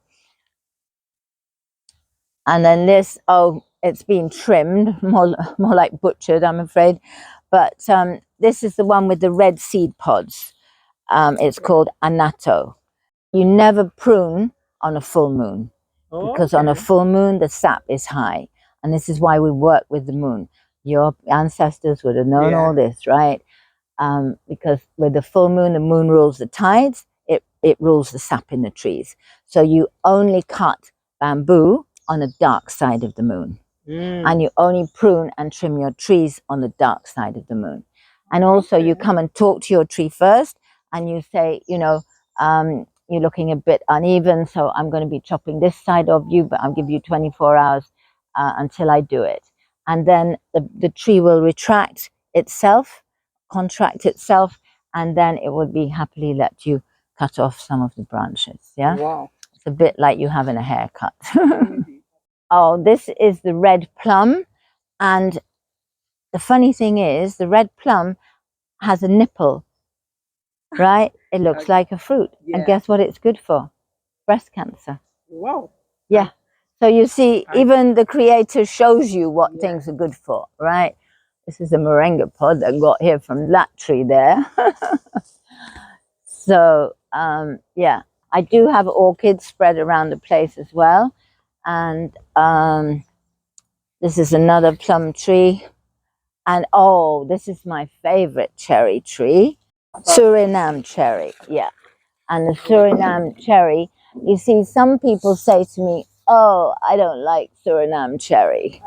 And then this, it's been trimmed, more like butchered, I'm afraid. But this is the one with the red seed pods. It's called annatto. You never prune on a full moon, because on a full moon, the sap is high. And this is why we work with the moon. Your ancestors would have known all this, right? Because with the full moon, the moon rules the tides, it rules the sap in the trees. So you only cut bamboo on the dark side of the moon. And you only prune and trim your trees on the dark side of the moon. And also you come and talk to your tree first, and you say, you know, you're looking a bit uneven, so I'm going to be chopping this side of you, but I'll give you 24 hours until I do it. And then the tree will retract itself, contract itself, and then it will be happily let you cut off some of the branches. Yeah. Wow. It's a bit like you having a haircut. Oh, this is the red plum. And the funny thing is, the red plum has a nipple, right? It looks like a fruit. Yeah. And guess what it's good for? Breast cancer. Wow. Yeah. So you see, even the creator shows you what things are good for, right? This is a moringa pod that got here from that tree there. So, yeah, I do have orchids spread around the place as well. And this is another plum tree. And oh, this is my favorite cherry tree, Suriname cherry. Yeah. And the Suriname cherry, you see, some people say to me, oh, I don't like Suriname cherry.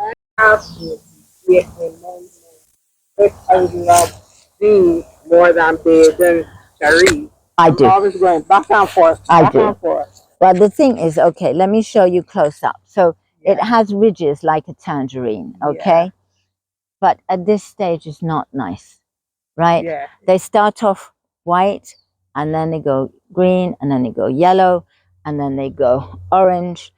If I love things more than than cherry. I do. I'm always going back and forth. I do. Well, the thing is, okay, let me show you close up. So it has ridges like a tangerine, okay? Yeah. But at this stage, it's not nice, right? Yeah. They start off white, and then they go green, and then they go yellow, and then they go orange,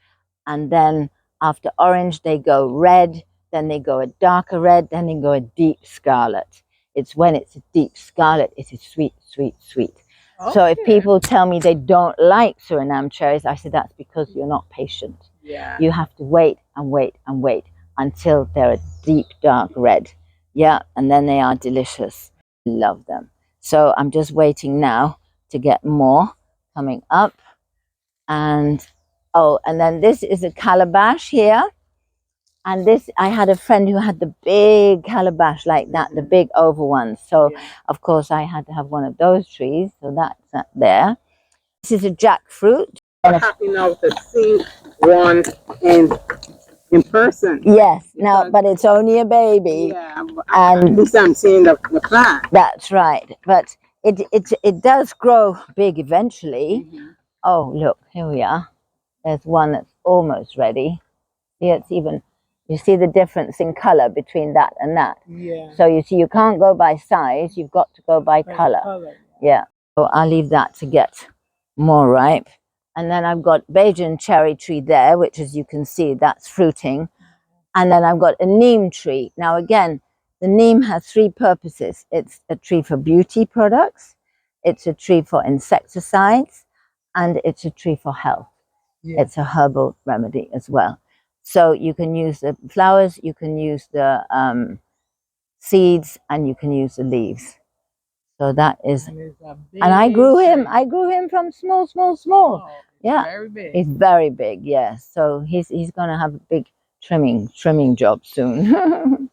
and then after orange, they go red, then they go a darker red, then they go a deep scarlet. It's when it's a deep scarlet, it is sweet, sweet, sweet. Okay. So if people tell me they don't like Suriname cherries, I say that's because you're not patient. Yeah. You have to wait and wait and wait until they're a deep dark red. Yeah, and then they are delicious. Love them. So I'm just waiting now to get more coming up. And oh, and then this is a calabash here. And this, I had a friend who had the big calabash like that, the big oval ones. So, of course, I had to have one of those trees. So that's there. This is a jackfruit. I'm happy now to see one in person. Yes, now, but it's only a baby. Yeah, and at least I'm seeing the plant. That's right. But it does grow big eventually. Oh, look, here we are. There's one that's almost ready. Yeah, it's even... You see the difference in color between that and that. Yeah. So you see, you can't go by size. You've got to go by color. Yeah. So I'll leave that to get more ripe. And then I've got Bajan cherry tree there, which, as you can see, that's fruiting. And then I've got a neem tree. Now, again, the neem has three purposes. It's a tree for beauty products. It's a tree for insecticides. And it's a tree for health. Yeah. It's a herbal remedy as well. So you can use the flowers, you can use the seeds, and you can use the leaves. So that is, and I grew him. I grew him from small. Oh, yeah, very big. He's very big. Yes. So he's going to have a big trimming job soon.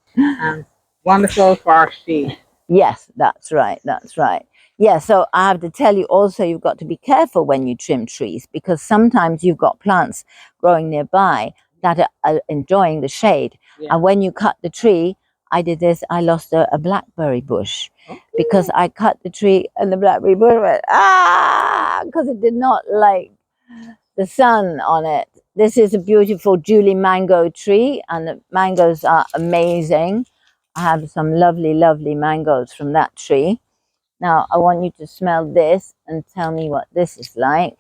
Wonderful for our seed. Yes, that's right. That's right. Yeah, so I have to tell you also, you've got to be careful when you trim trees, because sometimes you've got plants growing nearby that are enjoying the shade. Yeah. And when you cut the tree, I did this, I lost a blackberry bush. Okay. Because I cut the tree and the blackberry bush went, because it did not like the sun on it. This is a beautiful Julie mango tree, and the mangoes are amazing. I have some lovely, lovely mangoes from that tree. Now, I want you to smell this and tell me what this is like.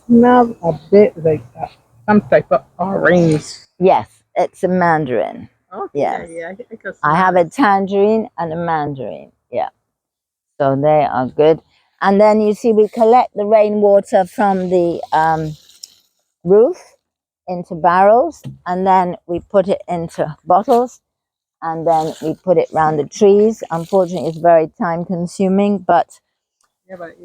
Smells a bit like some type of orange. Yes, it's a mandarin. Okay, yes. Yeah, I have a tangerine and a mandarin. Yeah, so they are good. And then you see, we collect the rainwater from the roof into barrels, and then we put it into bottles, and then we put it around the trees. Unfortunately, it's very time consuming, but yeah, but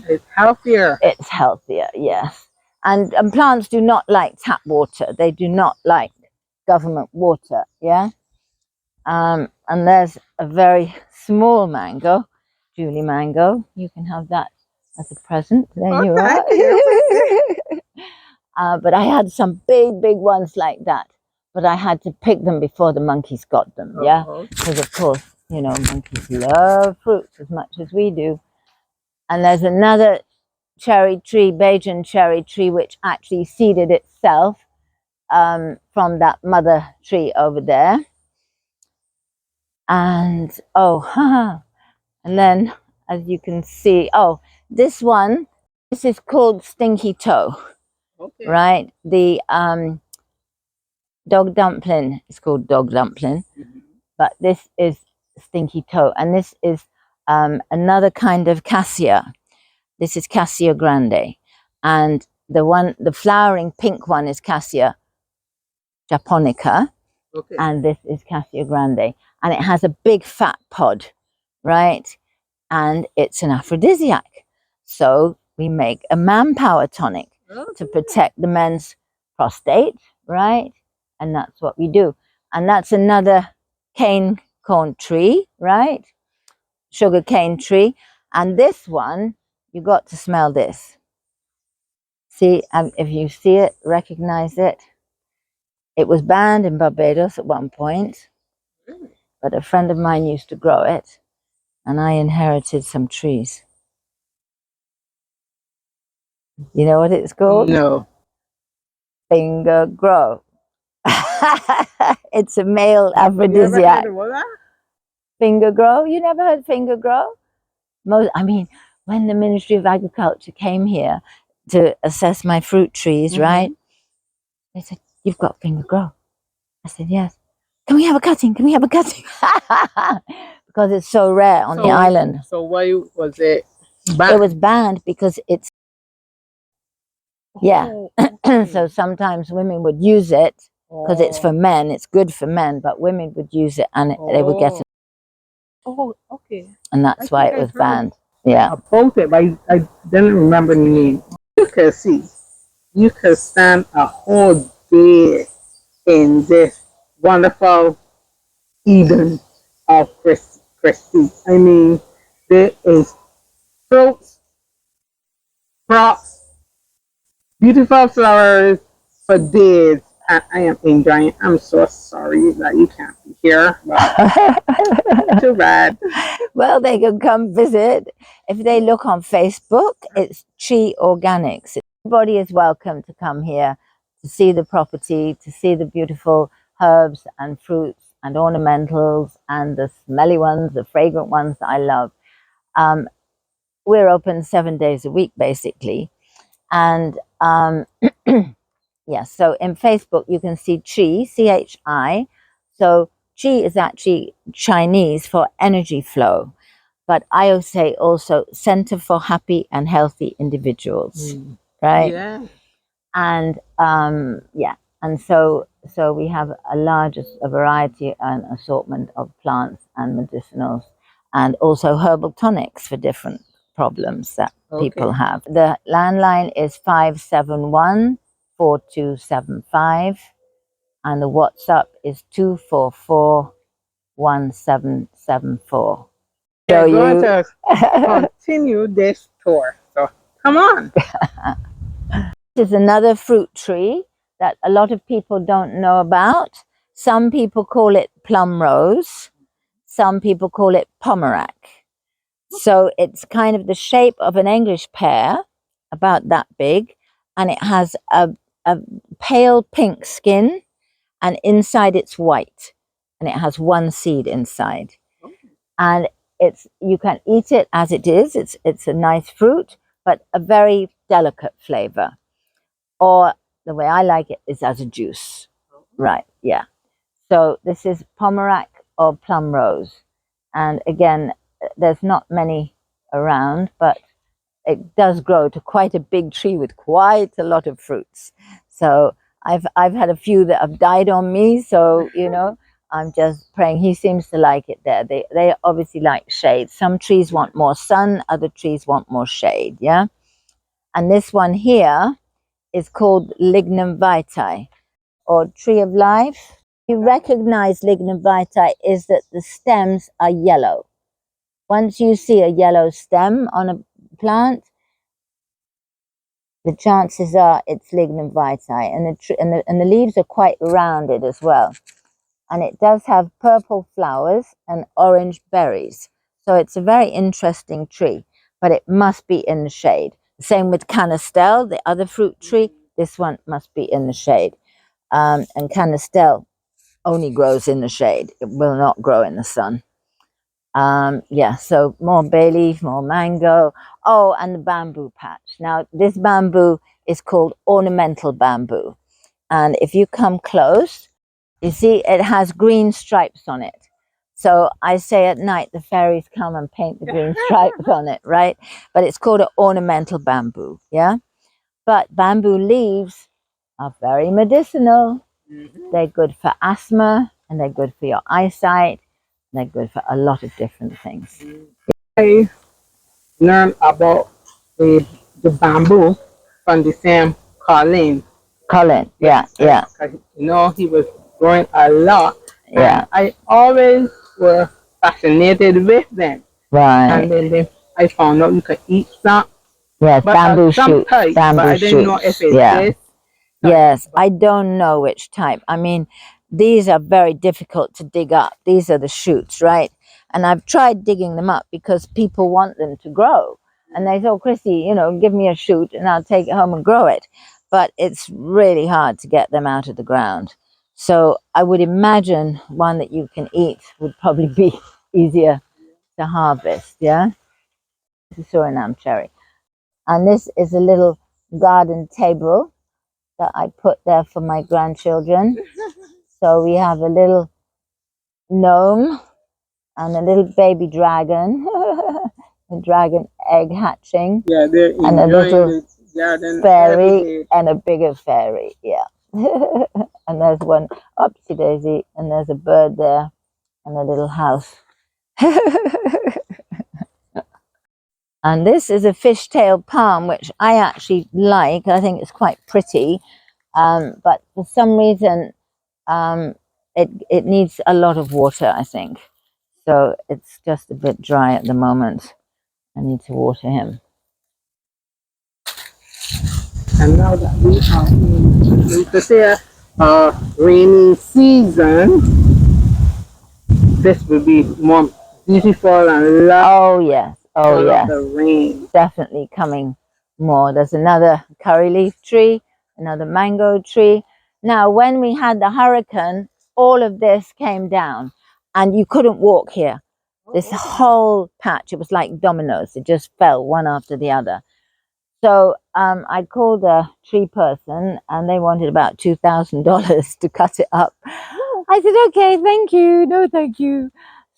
it's healthier. It's healthier, yes. And plants do not like tap water. They do not like government water, yeah. And there's a very small mango, Julie mango. You can have that as a present. There Oh, you thank you. are. But I had some big ones like that. But I had to pick them before the monkeys got them, yeah? Because of course, you know, monkeys love fruits as much as we do. And there's another cherry tree, Bajan cherry tree, which actually seeded itself from that mother tree over there. And and then as you can see, this one, this is called Stinky Toe, right? The dog dumpling is called dog dumpling, but this is Stinky Toe, and this is another kind of cassia. This is Cassia grande, and the flowering pink one is Cassia japonica, and this is Cassia grande, and it has a big fat pod, right? And it's an aphrodisiac. So we make a manpower tonic to protect the men's prostate, right? And that's what we do. And that's another cane corn tree, right? Sugar cane tree. And this one, you got to smell this. See, if you see it, recognize it. It was banned in Barbados at one point, but a friend of mine used to grow it, and I inherited some trees. You know what it's called? No. Finger grow. It's a male aphrodisiac. Finger grow? You never heard finger grow? I mean, when the Ministry of Agriculture came here to assess my fruit trees, right? They said, "You've got finger grow." I said, "Yes." "Can we have a cutting? Can we have a cutting?" Because it's so rare on the island. So why was it banned? It was banned because it's, so sometimes women would use it because it's for men, it's good for men, but women would use it and they would get it. And that's why it was banned. Yeah. About it, but I didn't remember the name. You can see, you can stand a whole day in this wonderful Eden of Christy. I mean, there is fruits, crops, beautiful flowers for days, and I am enjoying. I'm so sorry that you can't be here, but too bad. Well, they can come visit. If they look on Facebook, it's Chi Organics. Everybody is welcome to come here to see the property, to see the beautiful herbs and fruits and ornamentals and the smelly ones, the fragrant ones that I love. We're open 7 days a week, basically. And yes, so in Facebook, you can see Chi, C-H-I. So Chi is actually Chinese for energy flow. But I say also Center for Happy and Healthy Individuals, right? Yeah. And and so we have a variety and assortment of plants and medicinals, and also herbal tonics for different problems that people have. The landline is 571-4275, and the WhatsApp is 244-1774. We're going to continue this tour, so come on. This is another fruit tree that a lot of people don't know about. Some people call it plum rose. Some people call it pomerac. So it's kind of the shape of an English pear, about that big, and it has a pale pink skin, and inside it's white, and it has one seed inside. And you can eat it as it is. It's a nice fruit, but a very delicate flavor. Or the way I like it is as a juice. Right, yeah. So this is pomerac or plum rose. And again, there's not many around, but it does grow to quite a big tree with quite a lot of fruits. So I've had a few that have died on me, so you know, I'm just praying. He seems to like it there. They obviously like shade. Some trees want more sun, other trees want more shade, yeah? And this one here is called Lignum vitae, or tree of life. You recognize lignum vitae is that the stems are yellow. Once you see a yellow stem on a plant, the chances are it's lignum vitae, and the leaves are quite rounded as well. And it does have purple flowers and orange berries. So it's a very interesting tree, but it must be in the shade. Same with canistel, the other fruit tree. This one must be in the shade. And canistel only grows in the shade. It will not grow in the sun. Yeah, so more bay leaf, more mango. Oh, and the bamboo patch. Now, this bamboo is called ornamental bamboo. And if you come close, you see it has green stripes on it. So I say at night the fairies come and paint the green stripes on it, right? But it's called an ornamental bamboo, yeah? But bamboo leaves are very medicinal. They're good for asthma, and they're good for your eyesight. They're good for a lot of different things. I learned about the bamboo from the same Colin. Colin, yeah. You know, he was growing a lot. Yeah. I always was fascinated with them. Right. And then I found out you could eat some. Yes, But bamboo some shoots. type, Bamboo but I didn't know shoots. if it's Yeah. this. Yes, I don't know which type. I mean, these are very difficult to dig up. These are the shoots, right? And I've tried digging them up because people want them to grow. And they say, oh, Christy, you know, give me a shoot and I'll take it home and grow it. But it's really hard to get them out of the ground. So I would imagine one that you can eat would probably be easier to harvest, yeah? This is Suriname cherry. And this is a little garden table that I put there for my grandchildren. So we have a little gnome and a little baby dragon, a dragon egg hatching. Yeah, they're and a little the garden fairy and a bigger fairy, yeah. And there's one upsy daisy, and there's a bird there, and a little house. And this is a fishtail palm, which I actually like. I think it's quite pretty, but for some reason, it needs a lot of water, I think. So it's just a bit dry at the moment. I need to water him. And now that we are in rainy season, this will be more beautiful and Oh yes, oh yes, the rain. definitely coming more. There's another curry leaf tree, another mango tree. Now, when we had the hurricane, all of this came down, and you couldn't walk here. This whole patch, it was like dominoes. It just fell one after the other. So I called a tree person, and they wanted about $2,000 to cut it up. I said, okay, thank you. No, thank you.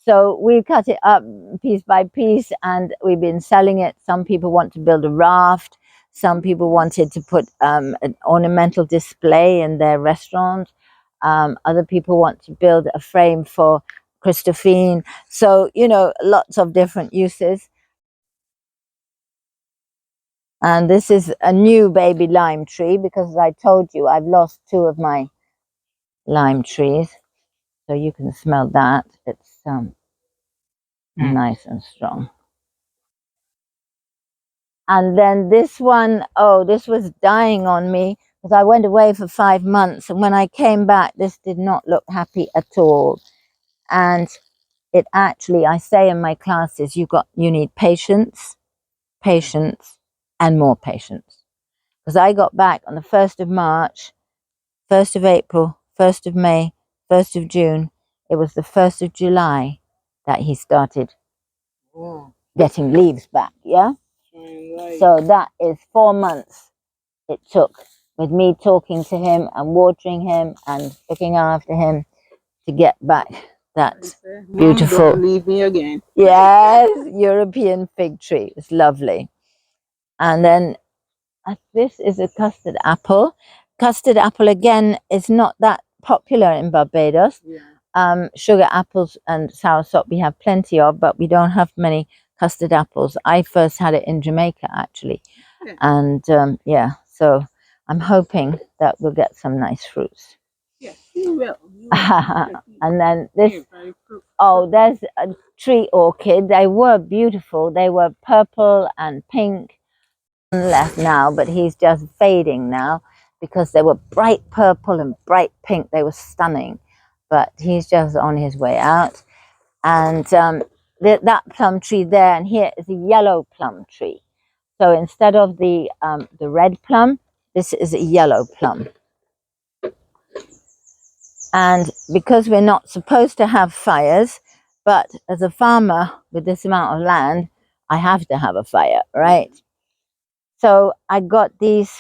So we cut it up piece by piece, and we've been selling it. Some people want to build a raft. Some people wanted to put an ornamental display in their restaurant. Other people want to build a frame for Christophine. So, you know, lots of different uses. And this is a new baby lime tree because, as I told you, I've lost 2 of my lime trees. So you can smell that. It's nice and strong. And then this one, oh, this was dying on me because I went away for 5 months. And when I came back, this did not look happy at all. And it actually, I say in my classes, you need patience, patience, and more patience. Because I got back on the 1st of March, 1st of April, 1st of May, 1st of June. It was the 1st of July that he started getting leaves back, yeah? So that is 4 months it took with me talking to him and watering him and looking after him to get back that beautiful, don't leave me again. Yes, European fig tree. It's lovely. And then this is a custard apple. Custard apple, again, is not that popular in Barbados. Sugar apples and soursop we have plenty of, but we don't have many custard apples. I first had it in Jamaica, actually. And yeah, so I'm hoping that we'll get some nice fruits. Yes, you will. And then this, Yeah, very fruit. oh, there's a tree orchid. They were beautiful. They were purple and pink. Left now, but he's just fading now because they were bright purple and bright pink. They were stunning, but he's just on his way out. And that plum tree there and here is a yellow plum tree. So instead of the red plum, this is a yellow plum. And because we're not supposed to have fires, but as a farmer with this amount of land, I have to have a fire, right? So I got these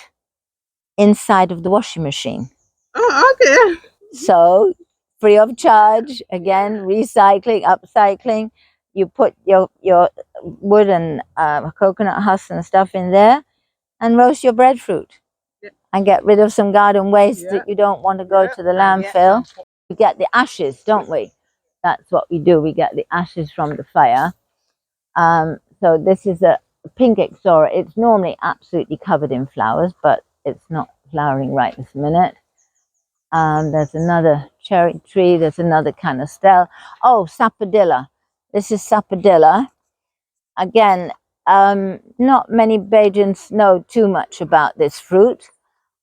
inside of the washing machine. Oh, okay. So free of charge, again, recycling, upcycling. You put your wood and coconut husks and stuff in there and roast your breadfruit. Yeah. And get rid of some garden waste Yeah. that you don't want to go Yeah. to the And get landfill. some- We get the ashes, don't we? That's what we do. We get the ashes from the fire. So this is a pink Ixora. It's normally absolutely covered in flowers, but it's not flowering right this minute. There's another cherry tree. There's another canistel. Oh, sapodilla. This is sapodilla. Again, not many Bajans know too much about this fruit,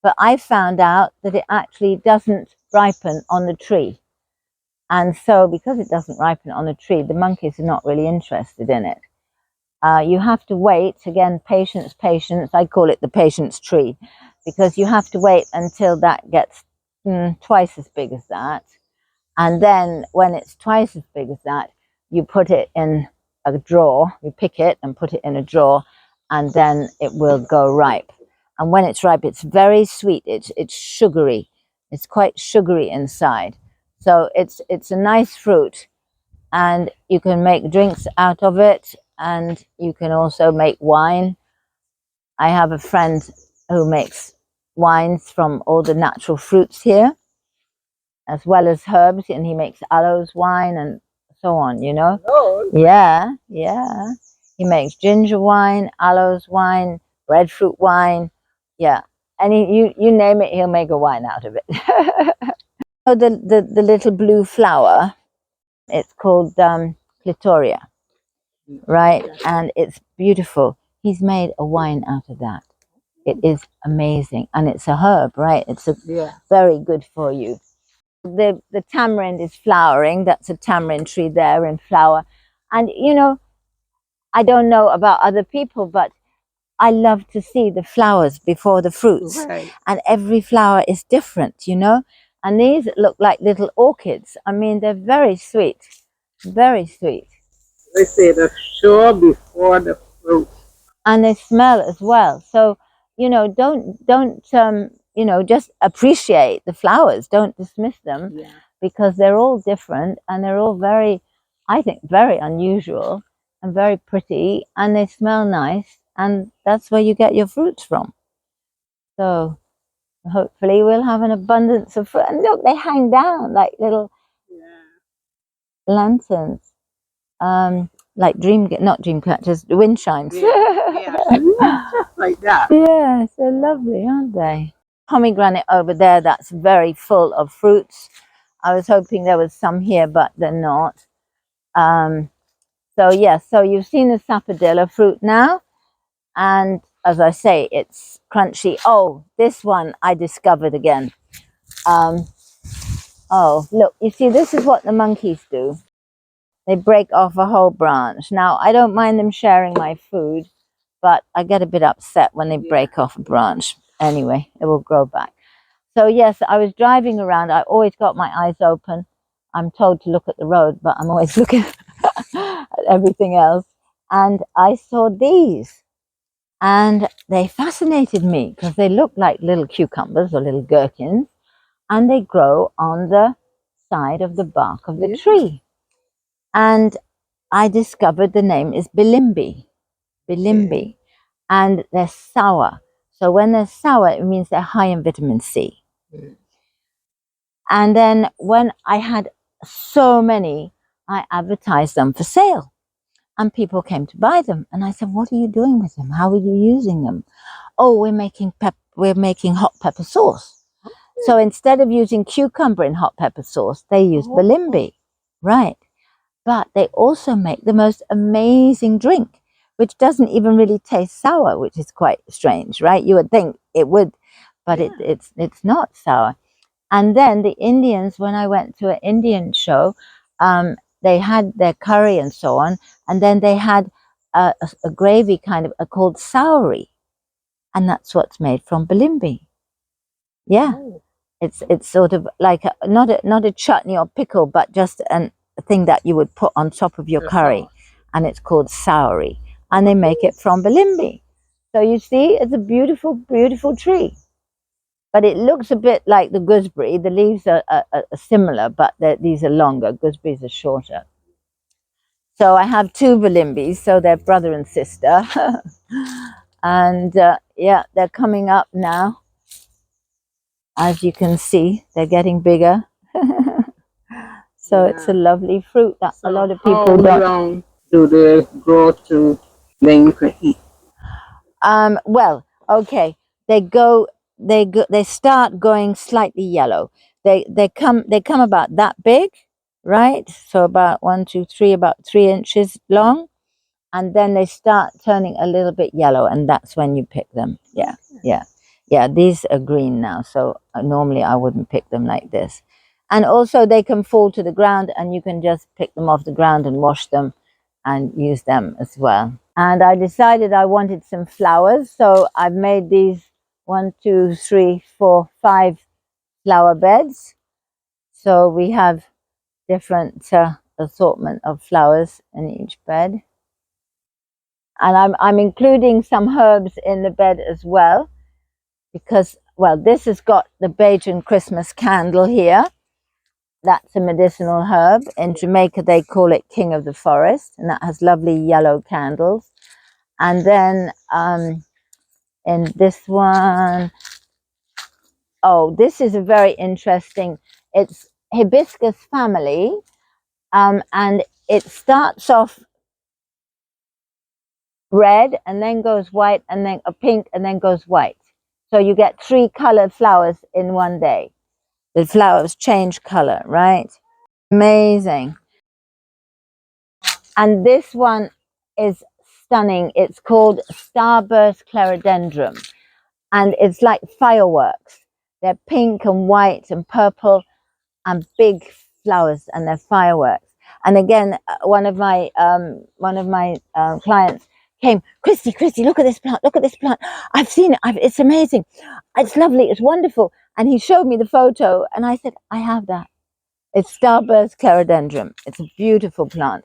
but I found out that it actually doesn't ripen on the tree. And so because it doesn't ripen on the tree, the monkeys are not really interested in it. You have to wait, again, patience, patience. I call it the patience tree, because you have to wait until that gets twice as big as that. And then when it's twice as big as that, you put it in a drawer, you pick it and put it in a drawer, and then it will go ripe. And when it's ripe, it's very sweet. It's sugary. It's quite sugary inside. So it's a nice fruit, and you can make drinks out of it, and you can also make wine. I have a friend who makes wines from all the natural fruits here, as well as herbs, and he makes aloes wine and so on, you know. Oh, Yeah. He makes ginger wine, aloes wine, breadfruit wine. Yeah. And you name it, he'll make a wine out of it. Oh, the little blue flower, it's called clitoria, right? And it's beautiful. He's made a wine out of that. It is amazing. And it's a herb, right? It's very good for you. The tamarind is flowering. That's a tamarind tree there in flower. And, you know, I don't know about other people, but I love to see the flowers before the fruits. right. And every flower is different, you know. And these look like little orchids. I mean, they're very sweet. Very sweet. They say the show before the fruit. And they smell as well. So, you know, don't you know, just appreciate the flowers. Don't dismiss them, Yeah. because they're all different and they're all very, I think, very unusual and very pretty, and they smell nice, and that's where you get your fruits from. So hopefully we'll have an abundance of fruit. And look, they hang down like little lanterns, like not dream catchers, wind chimes. Just like that. Yeah, so lovely, aren't they? Pomegranate over there, that's very full of fruits. I was hoping there was some here, but they're not. So yes, so you've seen the sapodilla fruit now, and as I say, it's crunchy. Oh, this one I discovered again. Oh, look, you see, this is what the monkeys do. They break off a whole branch. Now, I don't mind them sharing my food, but I get a bit upset when they break off a branch. Anyway, it will grow back. So yes, I was driving around. I always got my eyes open. I'm told to look at the road, but I'm always looking at everything else. And I saw these, and they fascinated me because they look like little cucumbers or little gherkins, and they grow on the side of the bark of the tree. And I discovered the name is bilimbi. Bilimbi. And they're sour. So when they're sour, it means they're high in vitamin C. And then when I had so many, I advertised them for sale. And people came to buy them. And I said, what are you doing with them? How are you using them? Oh, we're making hot pepper sauce. So instead of using cucumber in hot pepper sauce, they use balimbi, right? But they also make the most amazing drink, which doesn't even really taste sour, which is quite strange, right? You would think it would, but it's not sour. And then the Indians, when I went to an Indian show, they had their curry and so on, and then they had a gravy kind of called soury, and that's what's made from balimbi. Yeah, it's sort of like not a chutney or pickle, but just a thing that you would put on top of your curry, and it's called soury, and they make it from balimbi. So you see, it's a beautiful, beautiful tree. But it looks a bit like the gooseberry. The leaves are similar, but these are longer. Gooseberries are shorter. So I have two balimbis, so they're brother and sister. And yeah, they're coming up now. As you can see, they're getting bigger. So it's a lovely fruit that a lot of people don't. How long do they grow to then you can eat? Well, okay, they start going slightly yellow. They come about that big, right? So about 1, 2, 3, about 3 inches long, and then they start turning a little bit yellow, and that's when you pick them. Yeah. These are green now, so normally I wouldn't pick them like this. And also they can fall to the ground, and you can just pick them off the ground and wash them and use them as well. And I decided I wanted some flowers, so I've made these 1, 2, 3, 4, 5 flower beds. So we have different assortment of flowers in each bed. And I'm including some herbs in the bed as well, because, well, this has got the Bajan Christmas candle here. That's a medicinal herb. In Jamaica, they call it King of the Forest, and that has lovely yellow candles. And then in this one, oh, this is a very interesting, it's hibiscus family, and it starts off red and then goes white and then a pink and then goes white. So you get 3 colored flowers in one day. The flowers change color, right? Amazing. And this one is stunning. It's called Starburst Clerodendrum, and it's like fireworks. They're pink and white and purple and big flowers, and they're fireworks. And again, one of my clients came, Christy, look at this plant, look at this plant. I've seen it, it's amazing, it's lovely, it's wonderful. And he showed me the photo, and I said, I have that. It's Starburst Clerodendrum. It's a beautiful plant.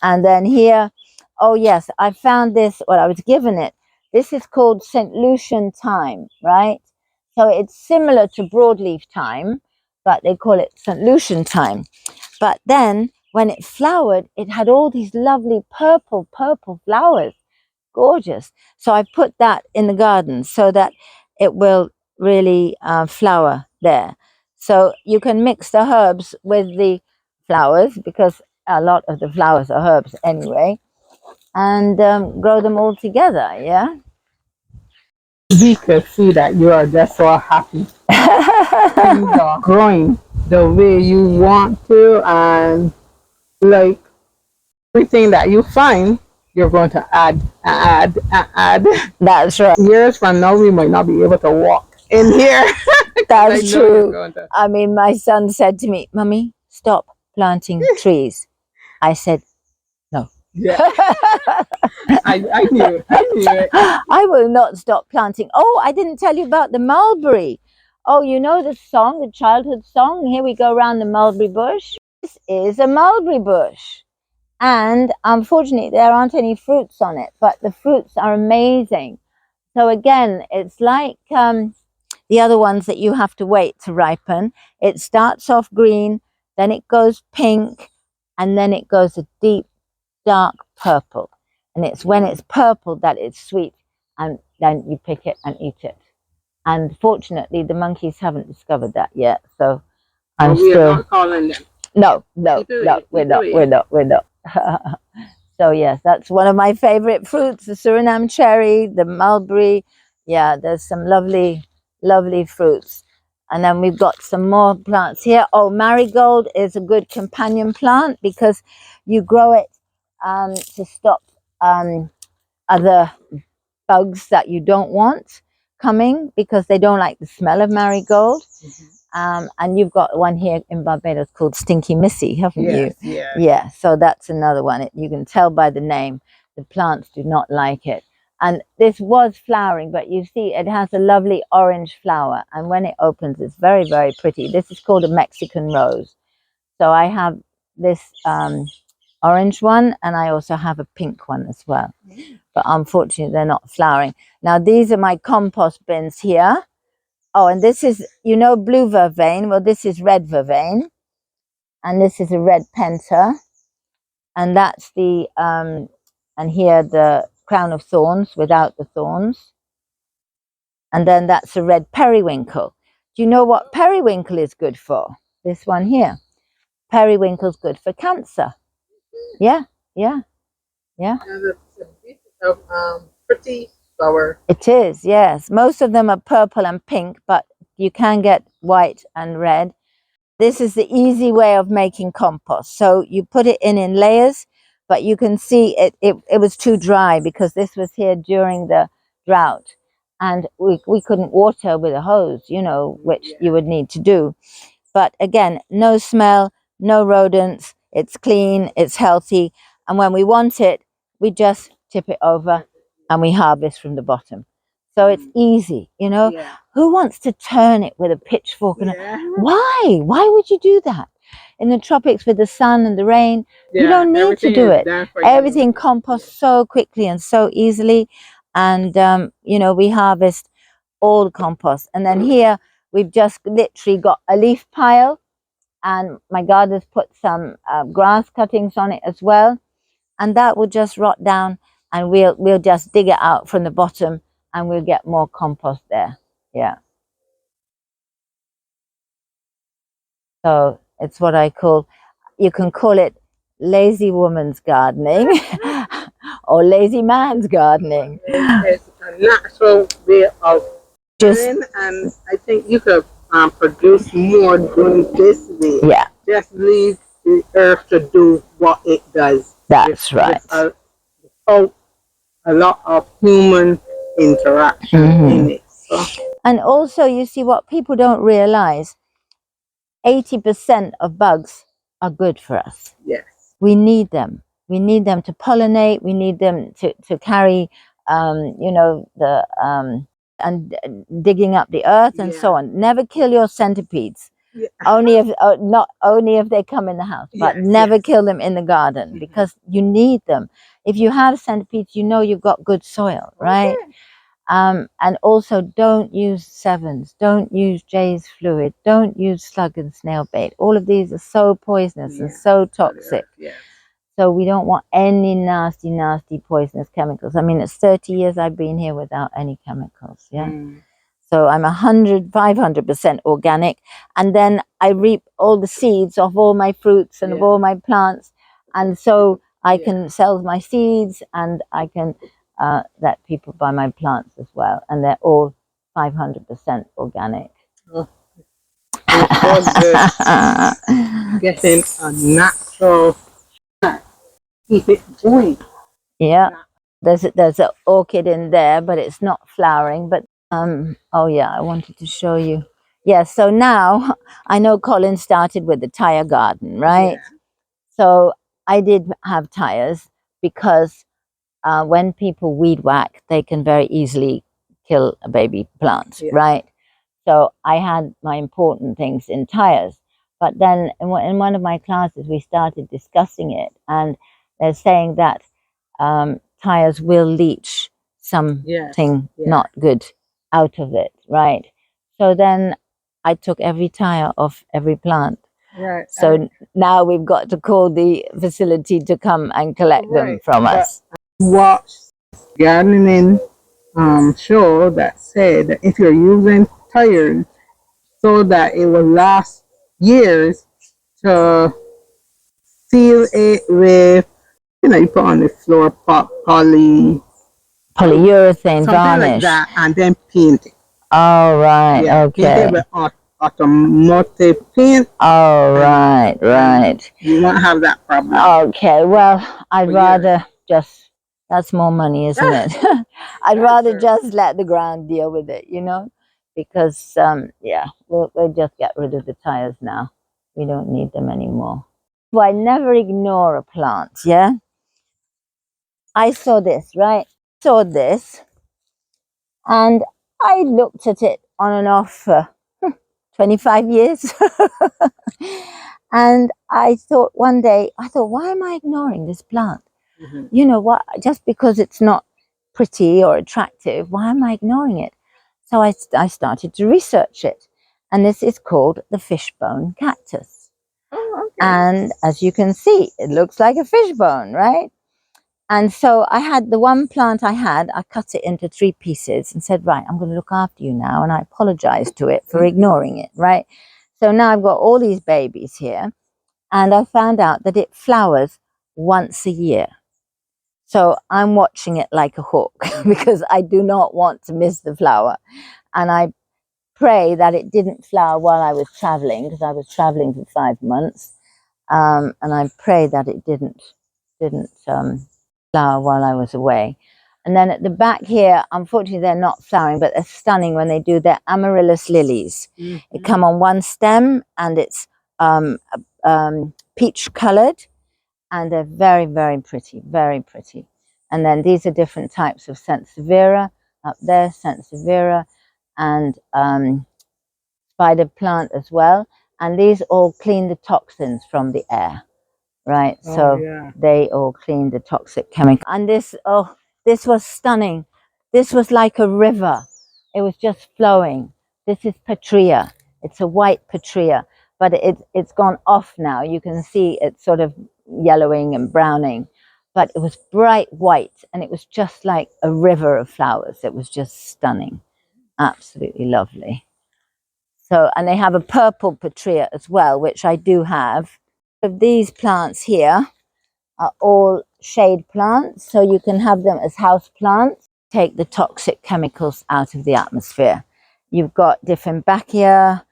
And then here, oh yes, I found this, well, I was given it. This is called St. Lucian thyme, right? So it's similar to broadleaf thyme, but they call it St. Lucian thyme. But then when it flowered, it had all these lovely purple flowers. Gorgeous. So I put that in the garden so that it will really flower there. So you can mix the herbs with the flowers, because a lot of the flowers are herbs anyway, and grow them all together. Yeah. We could see that you are just so happy. Things are growing the way you want to, and like everything that you find, you're going to add. That's right. Years from now, we might not be able to walk in here. That's true. I mean, my son said to me, Mummy, stop planting trees. I said, no. Yeah. I knew it. I will not stop planting. Oh, I didn't tell you about the mulberry. Oh, you know the song, the childhood song? Here we go around the mulberry bush. This is a mulberry bush. And unfortunately, there aren't any fruits on it, but the fruits are amazing. So again, it's like the other ones that you have to wait to ripen. It starts off green, then it goes pink, and then it goes a deep, dark purple. And it's when it's purple that it's sweet, and then you pick it and eat it. And fortunately, the monkeys haven't discovered that yet. So I'm we still are not calling them. No, we're not. So yes, that's one of my favorite fruits, the Suriname cherry, the mulberry. Yeah, there's some lovely fruits. And then we've got some more plants here. Oh, marigold is a good companion plant because you grow it to stop other bugs that you don't want coming, because they don't like the smell of marigold. And you've got one here in Barbados called Stinky Missy, haven't you? Yeah. Yeah, so that's another one. You can tell by the name, the plants do not like it. And this was flowering, but you see it has a lovely orange flower, and when it opens it's very, very pretty. This is called a Mexican rose. So I have this orange one, and I also have a pink one as well, but unfortunately they're not flowering. Now these are my compost bins here. Oh, and this is, you know, blue vervain. Well, this is red vervain, and this is a red penta, and that's the and here the crown of thorns without the thorns, and then that's a red periwinkle. Do you know what periwinkle is good for? This one here, periwinkle's good for cancer. Yeah. And it's a beautiful, pretty flower. It is, yes. Most of them are purple and pink, but you can get white and red. This is the easy way of making compost. So you put it in layers, but you can see it was too dry because this was here during the drought, and we couldn't water with a hose, you know, which you would need to do. But again, no smell, no rodents, it's clean, it's healthy, and when we want it, we just tip it over and we harvest from the bottom. So it's easy, you know. Who wants to turn it with a pitchfork? Why would you do that in the tropics with the sun and the rain? You don't need to do it. Everything composts so quickly and so easily, and you know, we harvest all the compost. And then here we've just literally got a leaf pile, and my gardener's put some grass cuttings on it as well, and that will just rot down, and we'll just dig it out from the bottom and we'll get more compost there. Yeah. So it's what I call, you can call it lazy woman's gardening or lazy man's gardening. It's a natural way of doing, and I think you could produce more doing this way. Yeah. Just leave the earth to do what it does. That's right. Without a lot of human interaction in it. So. And also, you see, what people don't realize, 80% of bugs are good for us. Yes. We need them. We need them to pollinate. We need them to carry, you know, the and digging up the earth and so on. Never kill your centipedes. Only if not only if they come in the house, but never kill them in the garden, because you need them. If you have centipedes, you know you've got good soil, right? And also, don't use sevens, don't use Jay's fluid, don't use slug and snail bait. All of these are so poisonous and so toxic. So we don't want any nasty, nasty poisonous chemicals. I mean, it's 30 years I've been here without any chemicals. So I'm 500% organic, and then I reap all the seeds of all my fruits and of all my plants, and so I can sell my seeds, and I can let people buy my plants as well, and they're all 500% organic. Getting a natural, keep it going. Yeah, there's an orchid in there, but it's not flowering. But oh yeah, I wanted to show you. Yeah, so now I know Colin started with the tire garden, right? So I did have tires because when people weed whack, they can very easily kill a baby plant, right? So I had my important things in tires. But then in one of my classes, we started discussing it, and they're saying that tires will leach something not good out of it, right? So then I took every tire off every plant. Right. So now we've got to call the facility to come and collect them from us. Watch gardening show that said that if you're using tires so that it will last years, to seal it with, you know, you put on the floor polyurethane something varnish, like that, and then paint it. Oh, right. Okay. Paint it with automotive paint. Oh, right, right. You won't have that problem. Okay, well, I'd For rather just, that's more money, isn't it? I'd rather true. just let the ground deal with it, you know, because, yeah, we'll just get rid of the tires now. We don't need them anymore. So I never ignore a plant, yeah? I saw this, right? Saw this, and I looked at it on and off for 25 years. And I thought one day, why am I ignoring this plant? You know what, just because it's not pretty or attractive, why am I ignoring it? So I started to research it, and this is called the fishbone cactus. Oh, okay. And as you can see, it looks like a fishbone, right? And so I had the one plant I cut it into 3 pieces and said, right, I'm going to look after you now. And I apologized to it for ignoring it, right? So now I've got all these babies here, and I found out that it flowers once a year. So I'm watching it like a hawk because I do not want to miss the flower. And I pray that it didn't flower while I was traveling, because I was traveling for 5 months. And I pray that it didn't flower while I was away. And then at the back here, unfortunately, they're not flowering, but they're stunning when they do their amaryllis lilies. They come on one stem, and it's peach colored, and they're very, very pretty, very pretty. And then these are different types of sansevieria. Up there, sansevieria, and spider plant as well. And these all clean the toxins from the air, right? Oh, so yeah. they all clean the toxic chemical. And this, oh, this was stunning. This was like a river. It was just flowing. This is Patria. It's a white Patria, but it's gone off now. You can see it's sort of yellowing and browning, but it was bright white, and it was just like a river of flowers. It was just stunning, absolutely lovely. So, and they have a purple Patria as well, which I do have. Of these plants here are all shade plants, so you can have them as house plants. Take the toxic chemicals out of the atmosphere. You've got Diffenbachia.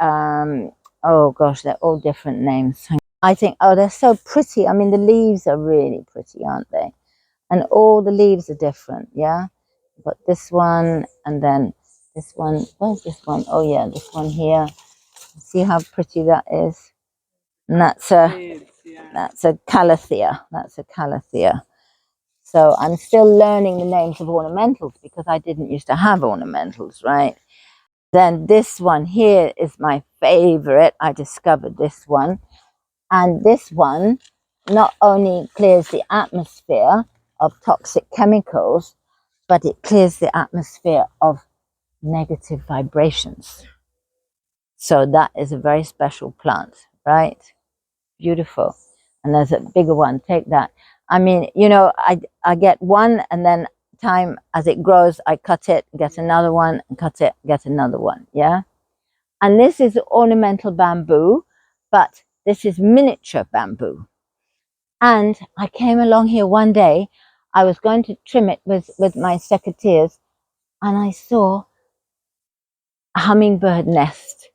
Oh gosh, they're all different names. I think, oh, they're so pretty. I mean, the leaves are really pretty, aren't they? And all the leaves are different, yeah? You've got this one, and then this one. Where's this one? Oh yeah, this one here. See how pretty that is? And that's a calathea. That's a calathea. So I'm still learning the names of ornamentals, because I didn't used to have ornamentals, right? Then this one here is my favorite. I discovered this one. And this one not only clears the atmosphere of toxic chemicals, but it clears the atmosphere of negative vibrations. So that is a very special plant, right? Beautiful. And there's a bigger one. Take that. I mean, you know, I get one, and then time as it grows, I cut it, get another one, and cut it, get another one. Yeah. And this is ornamental bamboo, but this is miniature bamboo. And I came along here one day. I was going to trim it with my secateurs, and I saw a hummingbird nest.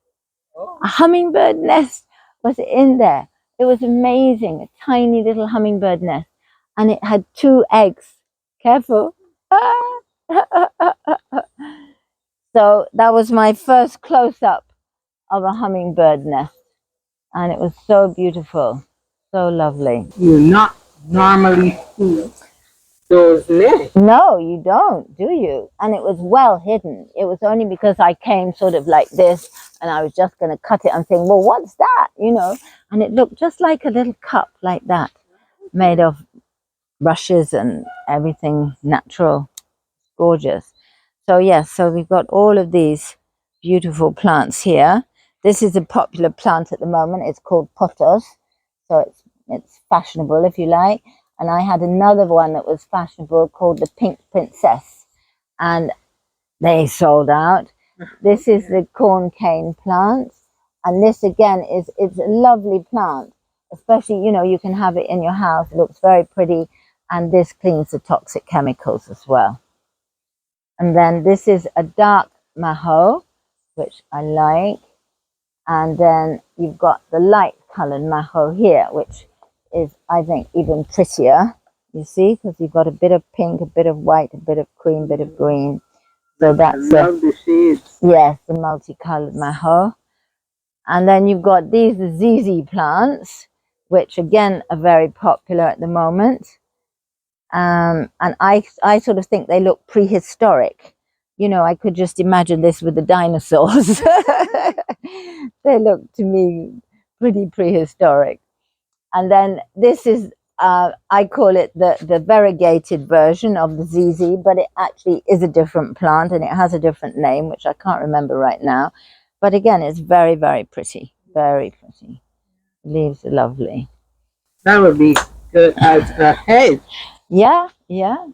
A hummingbird nest was in there. It was amazing, a tiny little hummingbird nest, and it had 2 eggs. Careful. So that was my first close-up of a hummingbird nest, and it was so beautiful, so lovely. You not normally see those nests. No, you don't, do you? And it was well hidden. It was only because I came sort of like this, and I was just going to cut it and think, well, what's that? You know, and it looked just like a little cup like that, made of rushes and everything natural, gorgeous. So yes, so we've got all of these beautiful plants here. This is a popular plant at the moment. It's called pothos, so it's fashionable, if you like. And I had another one that was fashionable called the Pink Princess, and they sold out. This is the corn cane plant, and this again it's a lovely plant, especially, you know, you can have it in your house. It looks very pretty, and this cleans the toxic chemicals as well. And then this is a dark maho, which I like. And then you've got the light coloured maho here, which is, I think, even prettier. You see, because you've got a bit of pink, a bit of white, a bit of cream, a bit of green. So that's I love the shades. yes, the multicolored maho. And then you've got these ZZ plants, which again are very popular at the moment. And I sort of think they look prehistoric. You know, I could just imagine this with the dinosaurs. They look to me pretty prehistoric. And then this is, I call it the variegated version of the ZZ, but it actually is a different plant and it has a different name, which I can't remember right now. But again, it's very, very pretty, very pretty. Leaves are lovely. That would be good as a hedge. Yeah, yeah.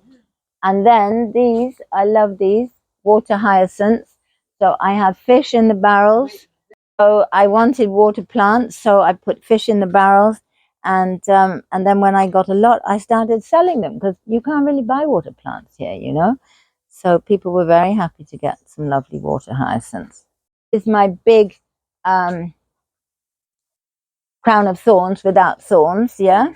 And then these, I love these, water hyacinths. So I have fish in the barrels. So I wanted water plants, so I put fish in the barrels. And then when I got a lot, I started selling them because you can't really buy water plants here, you know. So people were very happy to get some lovely water hyacinths. This is my big crown of thorns without thorns, yeah.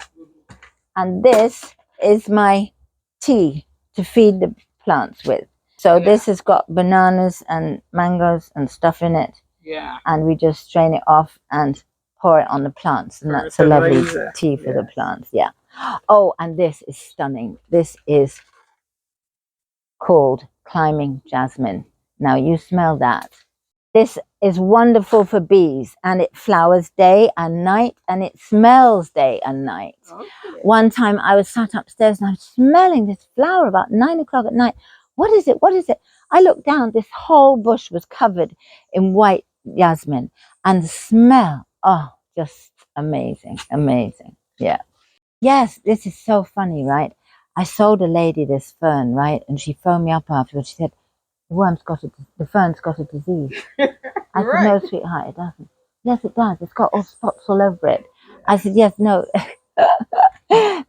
And this is my tea to feed the plants with. So this has got bananas and mangoes and stuff in it. Yeah. And we just strain it off and pour it on the plants, and that's a lovely tea for the plants. Yeah. Oh, and this is stunning. This is called climbing jasmine. Now you smell that. This is wonderful for bees, and it flowers day and night, and it smells day and night. Okay. One time I was sat upstairs and I was smelling this flower about 9 o'clock at night. What is it? What is it? I looked down, this whole bush was covered in white jasmine, and the smell, oh, just amazing, amazing. Yeah. Yes, this is so funny, right? I sold a lady this fern, right? And she phoned me up afterwards. She said, the fern's got a disease. I said, no, sweetheart, it doesn't. Yes, it does. It's got all spots all over it. I said, yes, no.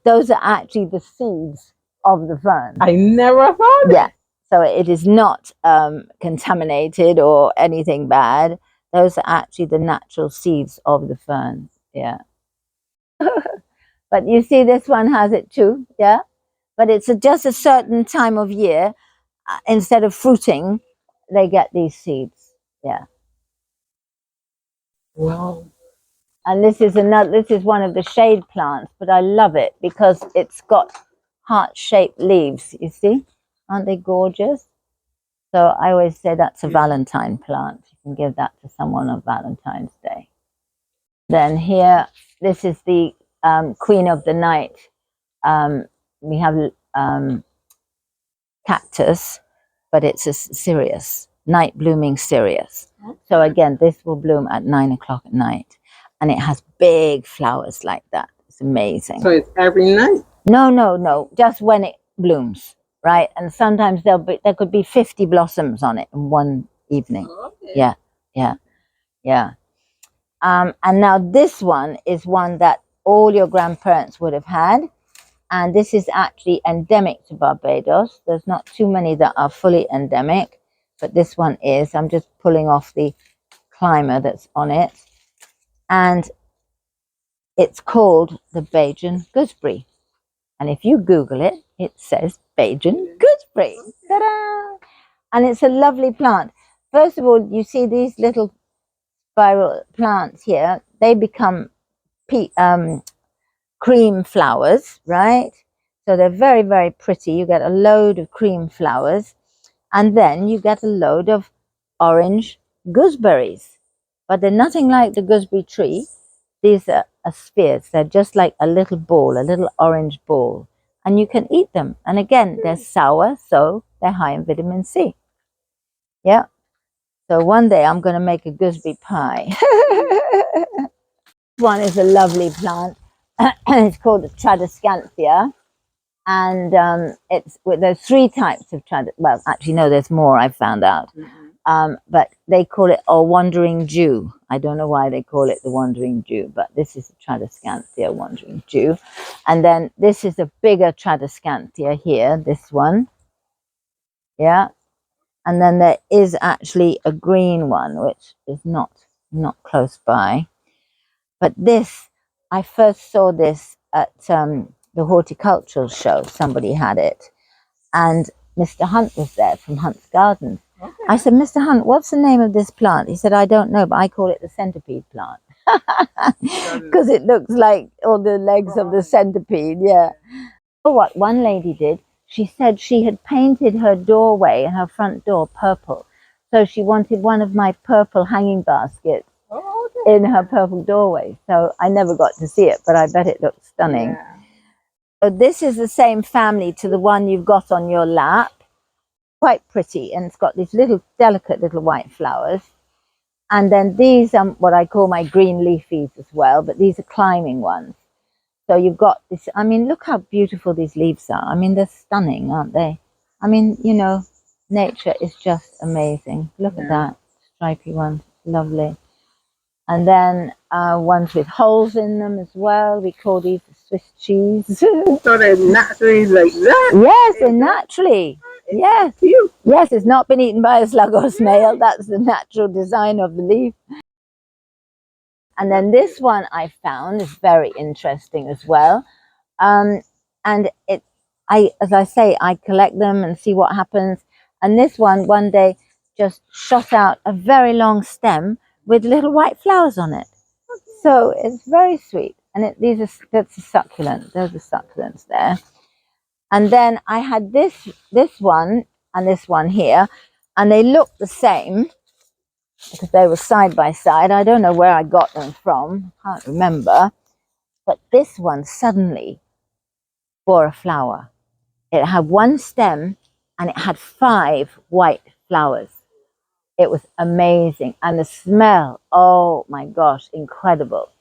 Those are actually the seeds of the fern. I never thought it. Yeah. So it is not contaminated or anything bad. Those are actually the natural seeds of the fern. Yeah. But you see, this one has it too. Yeah. But it's just a certain time of year. Instead of fruiting, they get these seeds. Yeah. Wow. And this is one of the shade plants, but I love it because it's got heart-shaped leaves. You see, aren't they gorgeous? So I always say that's a Valentine plant. You can give that to someone on Valentine's Day. Then here, this is the Queen of the Night. We have cactus, but it's a cereus, night blooming cereus. Okay. So again, this will bloom at 9 o'clock at night, and it has big flowers like that. It's amazing. So it's every night? No, just when it blooms, right? And sometimes there could be 50 blossoms on it in one evening. Okay. Yeah. And now this one is one that all your grandparents would have had. And this is actually endemic to Barbados. There's not too many that are fully endemic, but this one is. I'm just pulling off the climber that's on it. And it's called the Bajan gooseberry. And if you Google it, it says Bajan gooseberry. Ta-da! And it's a lovely plant. First of all, you see these little spiral plants here. They become cream flowers, right? So they're very, very pretty. You get a load of cream flowers, and then you get a load of orange gooseberries. But they're nothing like the gooseberry tree. These are spheres. They're just like a little ball, a little orange ball. And you can eat them. And again, they're sour, so they're high in vitamin C. Yeah. So one day I'm going to make a gooseberry pie. One is a lovely plant. It's called the Tradescantia, and there's 3 types of well, actually no, there's more, I've found out. But they call it a wandering Jew. I don't know why they call it the wandering Jew, but this is the Tradescantia wandering Jew. And then this is a bigger Tradescantia here, this one. Yeah. And then there is actually a green one, which is not not close by. But this, I first saw this at the horticultural show. Somebody had it, and Mr. Hunt was there from Hunt's Garden. Okay. I said, Mr. Hunt, what's the name of this plant? He said, I don't know, but I call it the centipede plant. Because it looks like all the legs of the centipede, yeah. Oh, what one lady did, she said she had painted her doorway and her front door purple. So she wanted one of my purple hanging baskets in her purple doorway. So I never got to see it, but I bet it looks stunning. Yeah. So this is the same family to the one you've got on your lap. Quite pretty, and it's got these little delicate little white flowers. And then these are what I call my green leafies as well, but these are climbing ones. So you've got this, I mean, look how beautiful these leaves are. I mean, they're stunning, aren't they? I mean, you know, nature is just amazing. Look at that stripy one, lovely. And then ones with holes in them as well. We call these Swiss cheese. So they're naturally like that? Yes, they're naturally. Yes. Cute. Yes, it's not been eaten by a slug or snail. That's the natural design of the leaf. And then this one I found is very interesting as well. And as I say, I collect them and see what happens. And this one day just shot out a very long stem with little white flowers on it. So it's very sweet. And that's a succulent. There's the succulents there. And then I had this one and this one here, and they look the same because they were side by side. I don't know where I got them from. I can't remember. But this one suddenly bore a flower. It had one stem and it had 5 white flowers. It was amazing. And the smell, oh my gosh, incredible.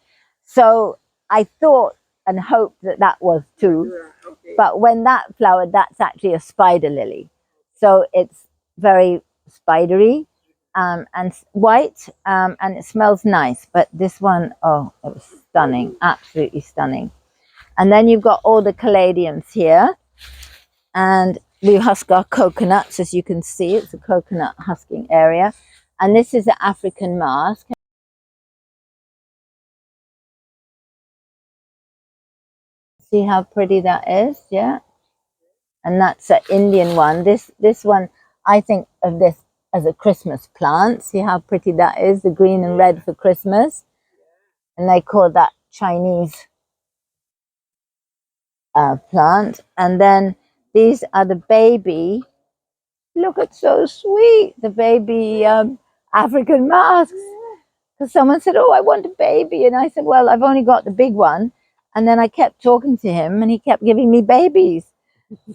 So I thought and hoped that that was too. Okay. But when that flowered, that's actually a spider lily. So it's very spidery and white, and it smells nice. But this one, oh, it was stunning, absolutely stunning. And then you've got all the caladiums here. And we husk our coconuts, as you can see. It's a coconut husking area. And this is the African mask. See how pretty that is, yeah? And that's an Indian one. This one, I think of this as a Christmas plant. See how pretty that is, the green and red for Christmas. And they call that Chinese plant. And then these are the baby, look, it's so sweet, the baby African masks. Because someone said, oh, I want a baby. And I said, well, I've only got the big one. And then I kept talking to him and he kept giving me babies.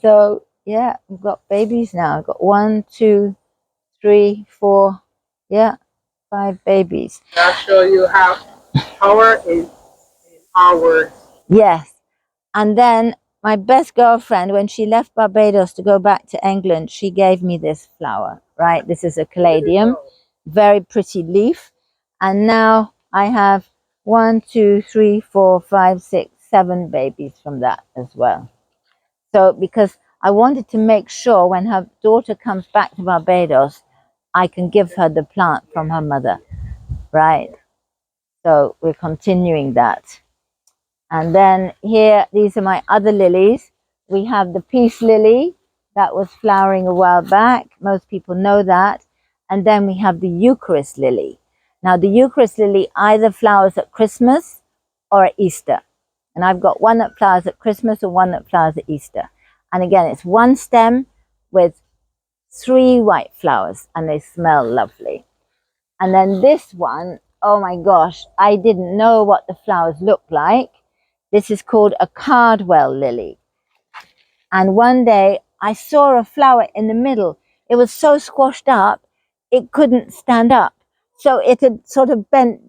So yeah, we've got babies now. I've got 1, 2, 3, 4, 5 babies. I'll show you how power is our words. Yes. And then my best girlfriend, when she left Barbados to go back to England, she gave me this flower, right? This is a caladium, very pretty leaf. And now I have 1, 2, 3, 4, 5, 6, 7 babies from that as well. So because I wanted to make sure when her daughter comes back to Barbados, I can give her the plant from her mother, right? So we're continuing that. And then here, these are my other lilies. We have the peace lily that was flowering a while back. Most people know that. And then we have the Eucharist lily. Now the Eucharist lily either flowers at Christmas or at Easter. And I've got one that flowers at Christmas and one that flowers at Easter. And again, it's one stem with 3 white flowers and they smell lovely. And then this one, oh my gosh, I didn't know what the flowers looked like. This is called a cardwell lily. And one day I saw a flower in the middle. It was so squashed up, it couldn't stand up. So it had sort of bent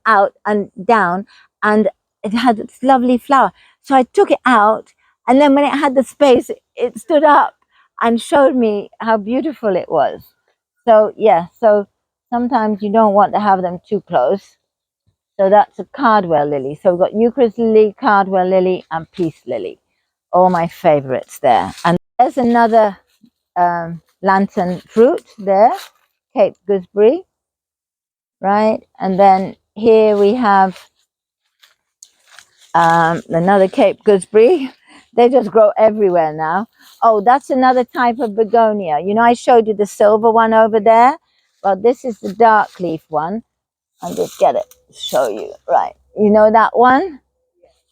out and down, and it had this lovely flower. So I took it out, and then when it had the space, it stood up and showed me how beautiful it was. So yeah, so sometimes you don't want to have them too close. So that's a cardwell lily. So we've got Eucharist lily, cardwell lily, and peace lily. All my favorites there. And there's another lantern fruit there, Cape gooseberry. right? And then here we have another Cape gooseberry. They just grow everywhere now. Oh, that's another type of begonia. You know, I showed you the silver one over there. Well, this is the dark leaf one. I'll just get it to show you. Right. You know that one?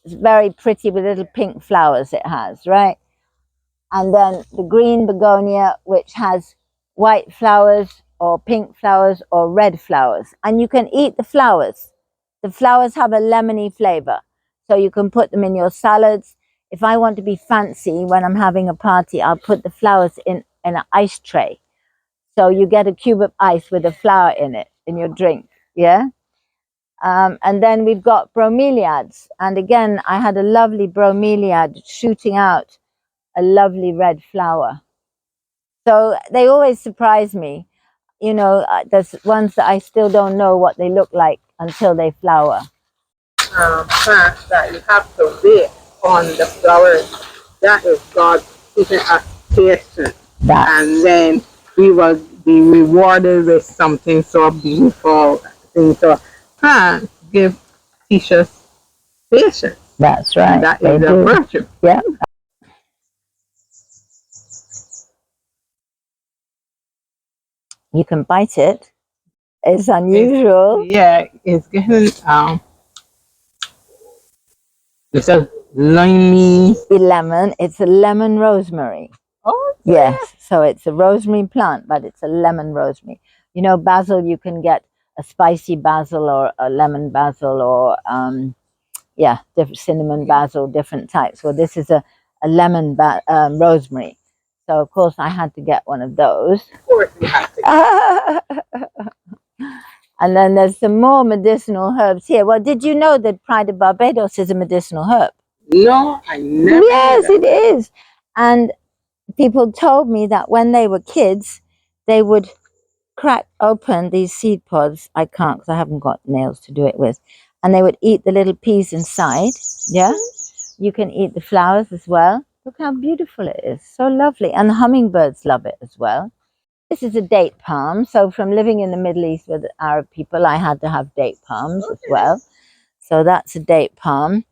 It's very pretty with little pink flowers it has, right? And then the green begonia, which has white flowers or pink flowers or red flowers. And you can eat the flowers. The flowers have a lemony flavor. So you can put them in your salads. If I want to be fancy when I'm having a party, I'll put the flowers in an ice tray. So you get a cube of ice with a flower in it, in your drink, yeah? And then we've got bromeliads. And again, I had a lovely bromeliad shooting out a lovely red flower. So they always surprise me. You know, there's ones that I still don't know what they look like until they flower. Plants that you have to wait on the flowers. That is God keeping us patient. And then we will be rewarded with something so beautiful. So plants teach us patience. That's right. And that is a virtue. Yeah. You can bite it. It's unusual. It's getting it's a limey lemon. It's a lemon rosemary. Oh yes. So it's a rosemary plant, but it's a lemon rosemary. You know, basil, you can get a spicy basil or a lemon basil or different cinnamon basil, different types. Well, this is a lemon rosemary. So of course I had to get one of those. Of course you have to. And then there's some more medicinal herbs here. Well, did you know that Pride of Barbados is a medicinal herb? No, I never. Yes, it is. And people told me that when they were kids, they would crack open these seed pods. I can't because I haven't got nails to do it with. And they would eat the little peas inside. Yeah. You can eat the flowers as well. Look how beautiful it is. So lovely. And the hummingbirds love it as well. This is a date palm. So from living in the Middle East with Arab people, I had to have date palms as well. So that's a date palm.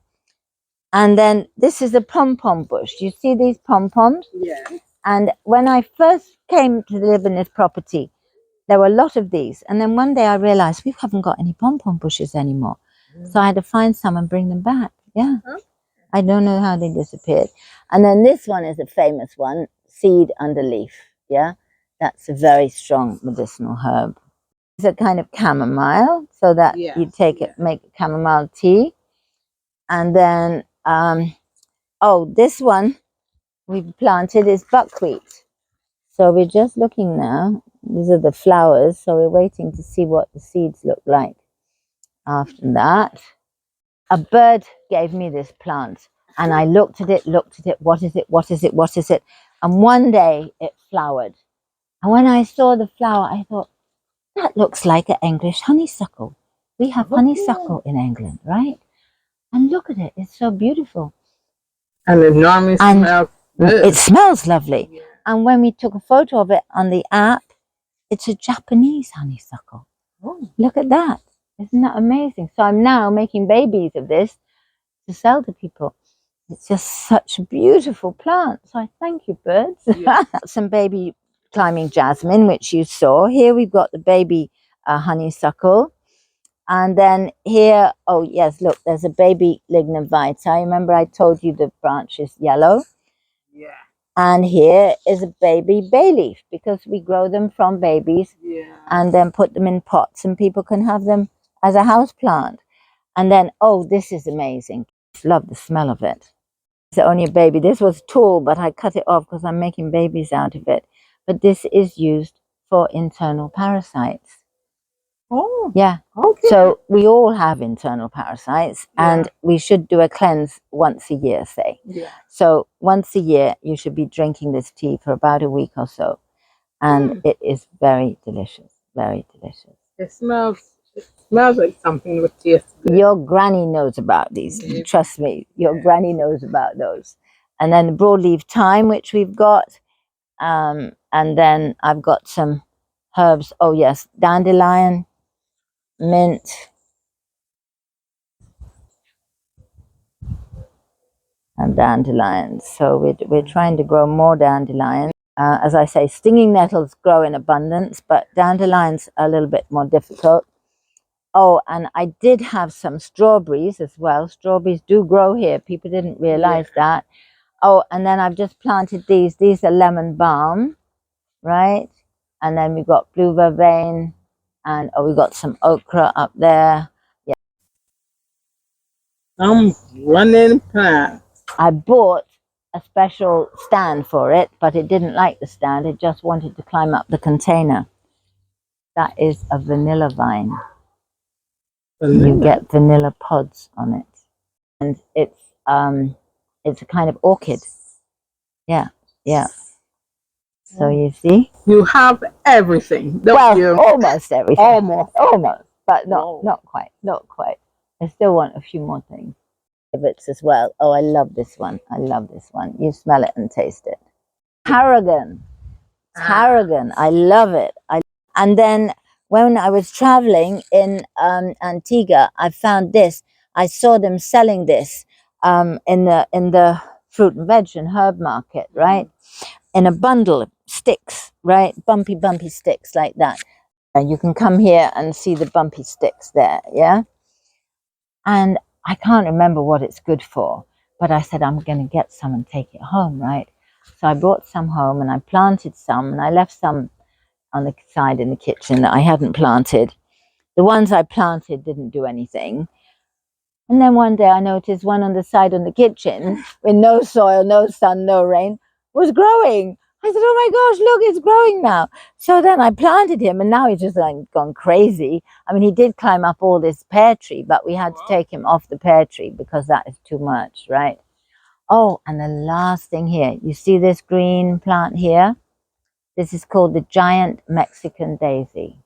And then this is a pom-pom bush. Do you see these pom-poms? Yeah. And when I first came to live in this property, there were a lot of these. And then one day I realized we haven't got any pom-pom bushes anymore. So I had to find some and bring them back. Yeah. I don't know how they disappeared. And then this one is a famous one, seed under leaf. Yeah. That's a very strong medicinal herb. It's a kind of chamomile, so that you take it, make chamomile tea. And then, this one we've planted is buckwheat. So we're just looking now. These are the flowers. So we're waiting to see what the seeds look like. After that, a bird gave me this plant. And I looked at it. What is it? And one day it flowered. And when I saw the flower, I thought, that looks like an English honeysuckle. We have honeysuckle in England, right? And look at it. It's so beautiful. And it normally smells good. It smells lovely. Yeah. And when we took a photo of it on the app, it's a Japanese honeysuckle. Oh. Look at that. Isn't that amazing? So I'm now making babies of this to sell to people. It's just such a beautiful plant. So I thank you, birds. Yeah. Some baby climbing jasmine, which you saw. Here we've got the baby honeysuckle. And then here, oh yes, look, there's a baby Lignum vitae. Remember I told you the branch is yellow? Yeah. And here is a baby bay leaf, because we grow them from babies and then put them in pots and people can have them as a house plant. And then, oh, this is amazing. Love the smell of it. It's only a baby. This was tall, but I cut it off because I'm making babies out of it. But this is used for internal parasites. Oh, yeah. Okay. So we all have internal parasites, and we should do a cleanse once a year, say. Yeah. So once a year, you should be drinking this tea for about a week or so, and it is very delicious. Very delicious. It smells like something with taste good. Your granny knows about these. Trust me, your granny knows about those. And then the broadleaf thyme, which we've got, and then I've got some herbs. Oh yes, dandelion. mint, and dandelions. So we're trying to grow more dandelions. As I say, stinging nettles grow in abundance, but dandelions are a little bit more difficult. Oh, and I did have some strawberries as well. Strawberries do grow here. People didn't realize that. Oh, and then I've just planted these. These are lemon balm, right? And then we got blue vervain, and we got some okra up there. Yeah. I'm running plants. I bought a special stand for it, but it didn't like the stand. It just wanted to climb up the container. That is a vanilla vine. You get vanilla pods on it, and it's a kind of orchid. Yeah, yeah. So you see, You have everything, don't well, you? almost everything. Almost. But not quite. I still want a few more things. Bits as well. Oh, I love this one. I love this one. You smell it and taste it. Tarragon. I love it. And then when I was traveling in Antigua, I found this. I saw them selling this in the fruit and veg and herb market, right? In a bundle of sticks, right? Bumpy sticks like that. And you can come here and see the bumpy sticks there, yeah? And I can't remember what it's good for, but I said, I'm going to get some and take it home, right? So I brought some home and I planted some, and I left some on the side in the kitchen that I hadn't planted. The ones I planted didn't do anything. And then one day I noticed one on the side on the kitchen with no soil, no sun, no rain was growing. I said, oh my gosh, look, it's growing now. So then I planted him, and now he's just like gone crazy. I mean, he did climb up all this pear tree, but we had to take him off the pear tree because that is too much, right? Oh, and the last thing here, you see this green plant here? This is called the giant Mexican daisy.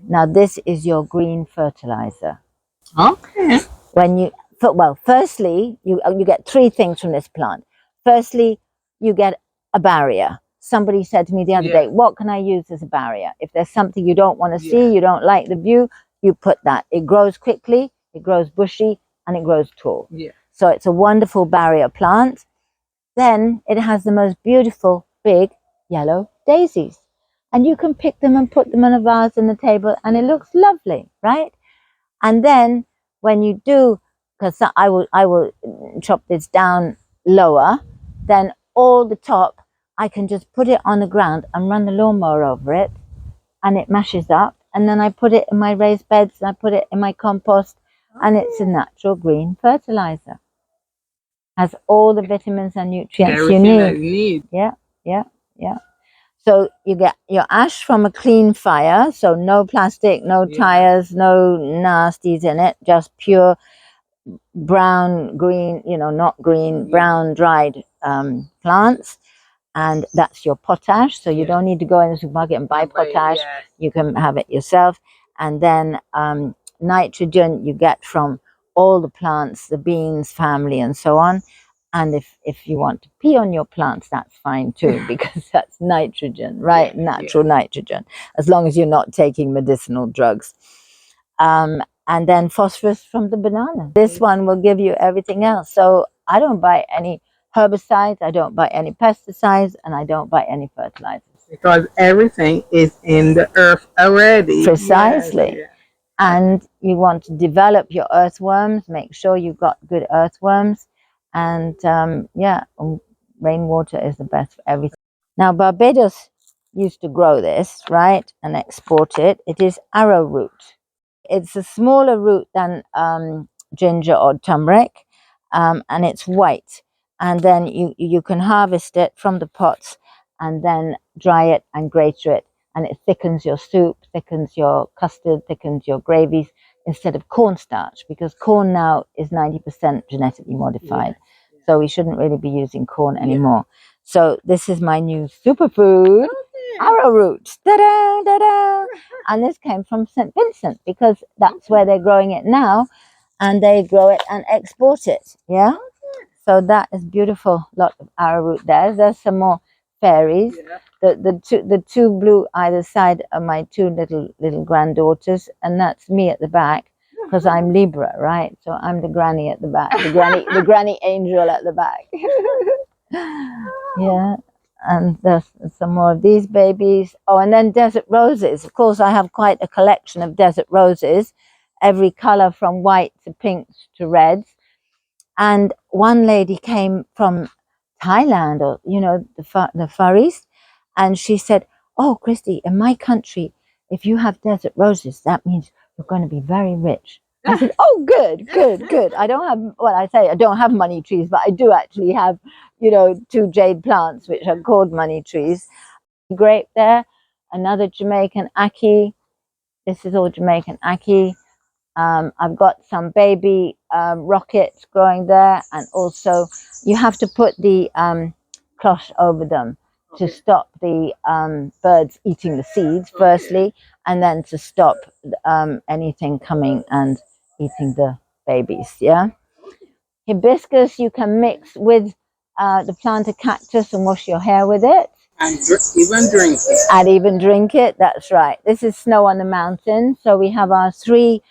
Now, this is your green fertilizer. Okay. Firstly, you get three things from this plant. Firstly, you get a barrier. Somebody said to me the other day, what can I use as a barrier? If there's something you don't want to see, you don't like the view, you put that. It grows quickly, it grows bushy, and it grows tall. So it's a wonderful barrier plant. Then it has the most beautiful big yellow daisies. And you can pick them and put them in a vase on the table, and it looks lovely, right? And then when you do, because I will chop this down lower, then all the top, I can just put it on the ground and run the lawnmower over it, and it mashes up. And then I put it in my raised beds, and I put it in my compost, and it's a natural green fertilizer. Has all the vitamins and nutrients you need. Yeah. So you get your ash from a clean fire, so no plastic, no tires, no nasties in it, just pure brown, green, not green, brown, dried plants. And that's your potash, so you don't need to go in the supermarket and buy potash. You can have it yourself. And then nitrogen you get from all the plants, the beans family and so on. And if you want to pee on your plants, that's fine too, because that's nitrogen, right? Natural nitrogen, as long as you're not taking medicinal drugs. And then phosphorus from the banana. This one will give you everything else. So I don't buy any herbicides, I don't buy any pesticides, and I don't buy any fertilizers. Because everything is in the earth already. Precisely. And you want to develop your earthworms, make sure you've got good earthworms. And rainwater is the best for everything. Now, Barbados used to grow this, right, and export it. It is arrowroot. It's a smaller root than ginger or turmeric, and it's white. And then you can harvest it from the pots and then dry it and grate it. And it thickens your soup, thickens your custard, thickens your gravies, instead of cornstarch, because corn now is 90% genetically modified. So we shouldn't really be using corn anymore. So this is my new superfood, arrowroot. Ta-da, ta-da. And this came from St. Vincent, because that's where they're growing it now, and they grow it and export it. Yeah. So that is beautiful. Lot of arrowroot there. There's some more fairies. Yeah. The two blue either side are my two little granddaughters, and that's me at the back, because I'm Libra, right? So I'm the granny at the back, the granny angel at the back. Yeah, and there's some more of these babies. Oh, and then desert roses. Of course, I have quite a collection of desert roses, every color from white to pinks to reds. And one lady came from Thailand, or the Far East, and she said, "Oh, Christy, in my country, if you have desert roses, that means you're going to be very rich." I said, "Oh, good. I don't have, well, I say I don't have money trees, but I do actually have, two jade plants, which are called money trees. Grape there, another Jamaican ackee. This is all Jamaican ackee. I've got some baby rockets growing there, and also you have to put the cloth over them to stop the birds eating the seeds, firstly, and then to stop anything coming and eating the babies. Yeah, hibiscus you can mix with the planted cactus and wash your hair with it. And even drink it. And even drink it, that's right. This is snow on the mountain. So we have our 3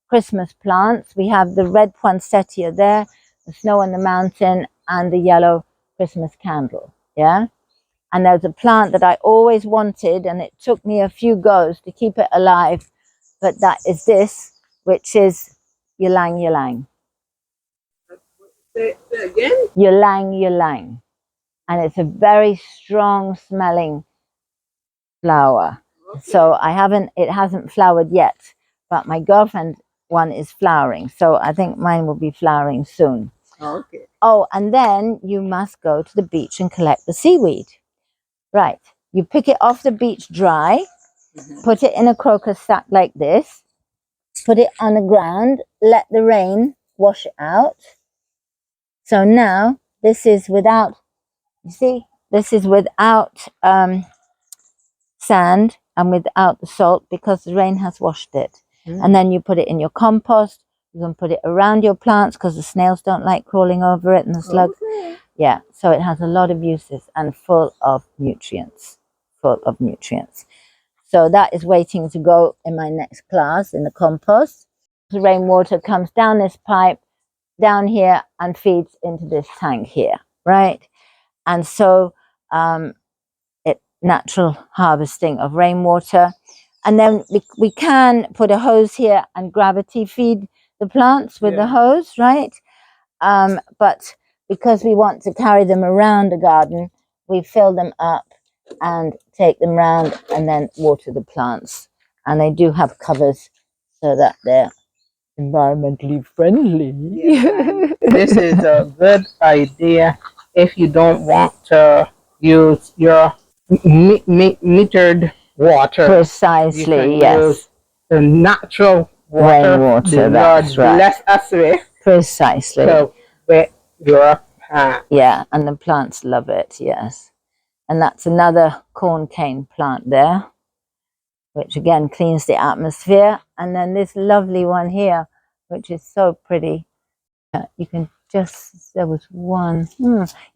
Christmas plants. We have the red poinsettia there, the snow on the mountain, and the yellow Christmas candle. Yeah. And there's a plant that I always wanted, and it took me a few goes to keep it alive. But that is this, which is ylang ylang. Say again? Ylang ylang. And it's a very strong smelling flower. Okay. So it hasn't flowered yet, but my girlfriend one is flowering. So I think mine will be flowering soon. Okay. Oh, and then you must go to the beach and collect the seaweed. Right. You pick it off the beach dry, put it in a crocus sack like this, put it on the ground, let the rain wash it out. So now this is without, you see, this is without sand and without the salt, because the rain has washed it. And then you put it in your compost. You can put it around your plants because the snails don't like crawling over it, and the slugs. Okay. Yeah, so it has a lot of uses and full of nutrients. So that is waiting to go in my next class in the compost. The rainwater comes down this pipe, down here, and feeds into this tank here, right? And so natural harvesting of rainwater. And then we can put a hose here and gravity feed the plants with the hose, right? But because we want to carry them around the garden, we fill them up and take them round and then water the plants. And they do have covers so that they're environmentally friendly. Yeah, this is a good idea if you don't want to use your metered water. Precisely, You can yes. use the natural water. Rainwater, The that's Lord right. bless us with. Precisely. So with your plant. Yeah, and the plants love it, yes. And that's another corn cane plant there, which again cleans the atmosphere. And then this lovely one here, which is so pretty. You can just, there was one.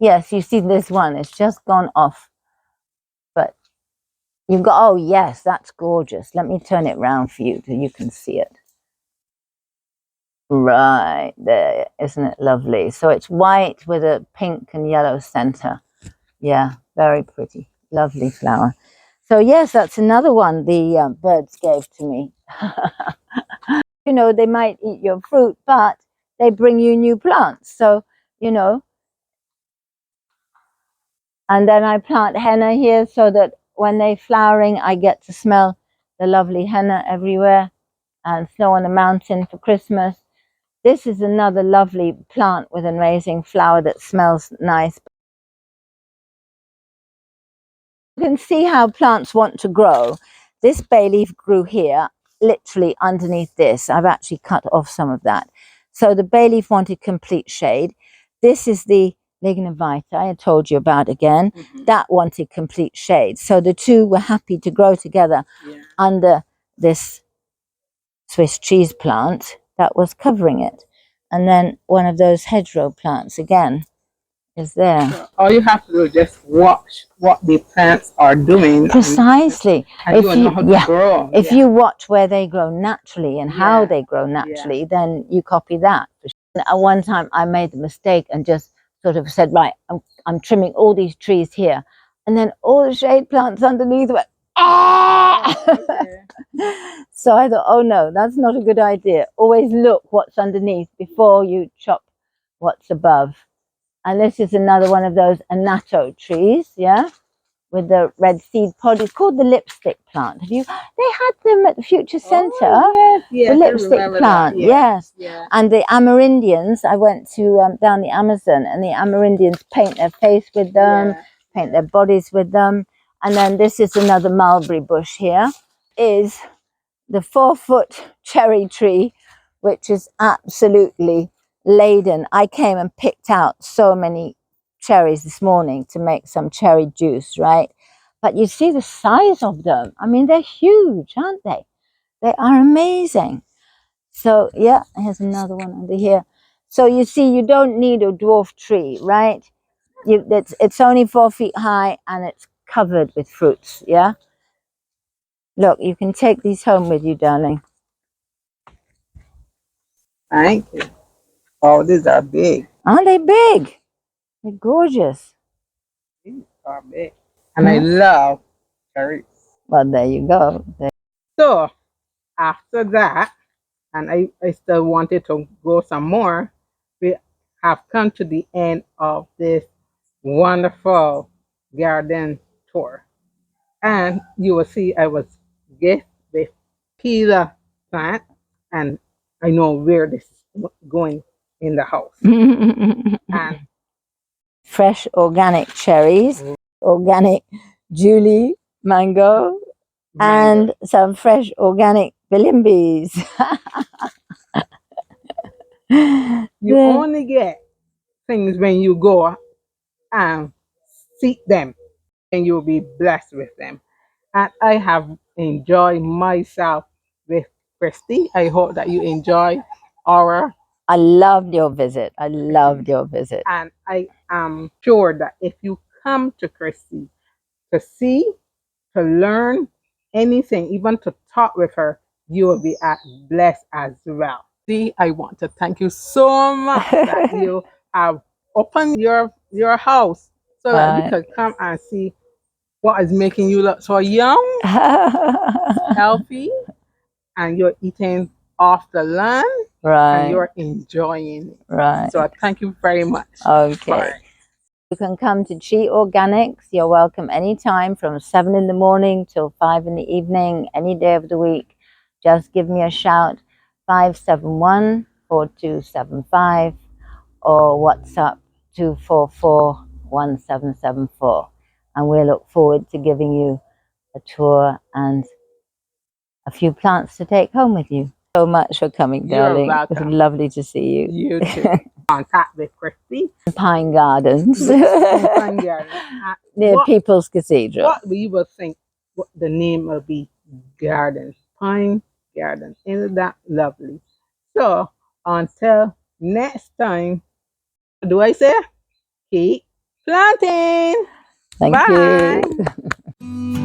Yes, you see this one, it's just gone off. But you've got, oh yes, that's gorgeous. Let me turn it round for you so you can see it. Right there, isn't it lovely? So it's white with a pink and yellow center. Yeah, very pretty, lovely flower. So yes, that's another one the birds gave to me. You know, they might eat your fruit, but they bring you new plants. So, you know, and then I plant henna here so that when they're flowering, I get to smell the lovely henna everywhere. And snow on the mountain for Christmas. This is another lovely plant with an amazing flower that smells nice. You can see how plants want to grow. This bay leaf grew here, literally underneath this. I've actually cut off some of that. So the bay leaf wanted complete shade. This is the lignivita I told you about again. That wanted complete shade. So the two were happy to grow together under this Swiss cheese plant that was covering it. And then one of those hedgerow plants again, is there. So all you have to do is just watch what the plants are doing. Precisely. And you will know how to grow. If you watch where they grow naturally and how they grow naturally, then you copy that. At one time, I made the mistake and just sort of said, right, I'm trimming all these trees here. And then all the shade plants underneath went, ah! So I thought, oh no, that's not a good idea. Always look what's underneath before you chop what's above. And this is another one of those annatto trees, yeah, with the red seed pod. It's called the lipstick plant. Have you? They had them at the Future Centre. Oh, yes, the lipstick plant, yes. And the Amerindians, I went to down the Amazon, and the Amerindians paint their face with them, paint their bodies with them. And then this is another mulberry bush here. Is the 4-foot cherry tree, which is absolutely laden. I came and picked out so many cherries this morning to make some cherry juice, right? But you see the size of them. I mean, they're huge, aren't they? They are amazing. So yeah, here's another one under here. So you see, you don't need a dwarf tree, right? It's only 4 feet high and it's covered with fruits, yeah? Look, you can take these home with you, darling. Thank you. Oh, these are big. Aren't they big? They're gorgeous. These are big. And I love cherries. Well, there you go. So after that, and I still wanted to go some more, we have come to the end of this wonderful garden tour. And you will see I was gifted with peeler plant, and I know where this is going in the house. And fresh organic cherries, organic Julie mango, and some fresh organic bilimbis. You only get things when you go and seek them, and you'll be blessed with them. And I have enjoyed myself with Christy. I hope that you enjoy our. I loved your visit. I loved your visit. And I am sure that if you come to Christy to see, to learn anything, even to talk with her, you will be blessed as well. See, I want to thank you so much that you have opened your house so that we could come and see what is making you look so young, healthy, and you're eating off the land, and you're enjoying it. Right. So thank you very much. Okay. Bye. You can come to Chi Organics. You're welcome anytime from 7 in the morning till 5 in the evening, any day of the week. Just give me a shout, 571-4275, or WhatsApp 244-1774. And we'll look forward to giving you a tour and a few plants to take home with you. So much for coming, darling. You're welcome. It was lovely to see you. You too. Contact with Christy. Pine Gardens. Pine Gardens. Near People's Cathedral. What we will think what the name will be, Gardens. Pine Gardens. Isn't that lovely? So until next time, what do I say? Keep planting. Thank Bye. you.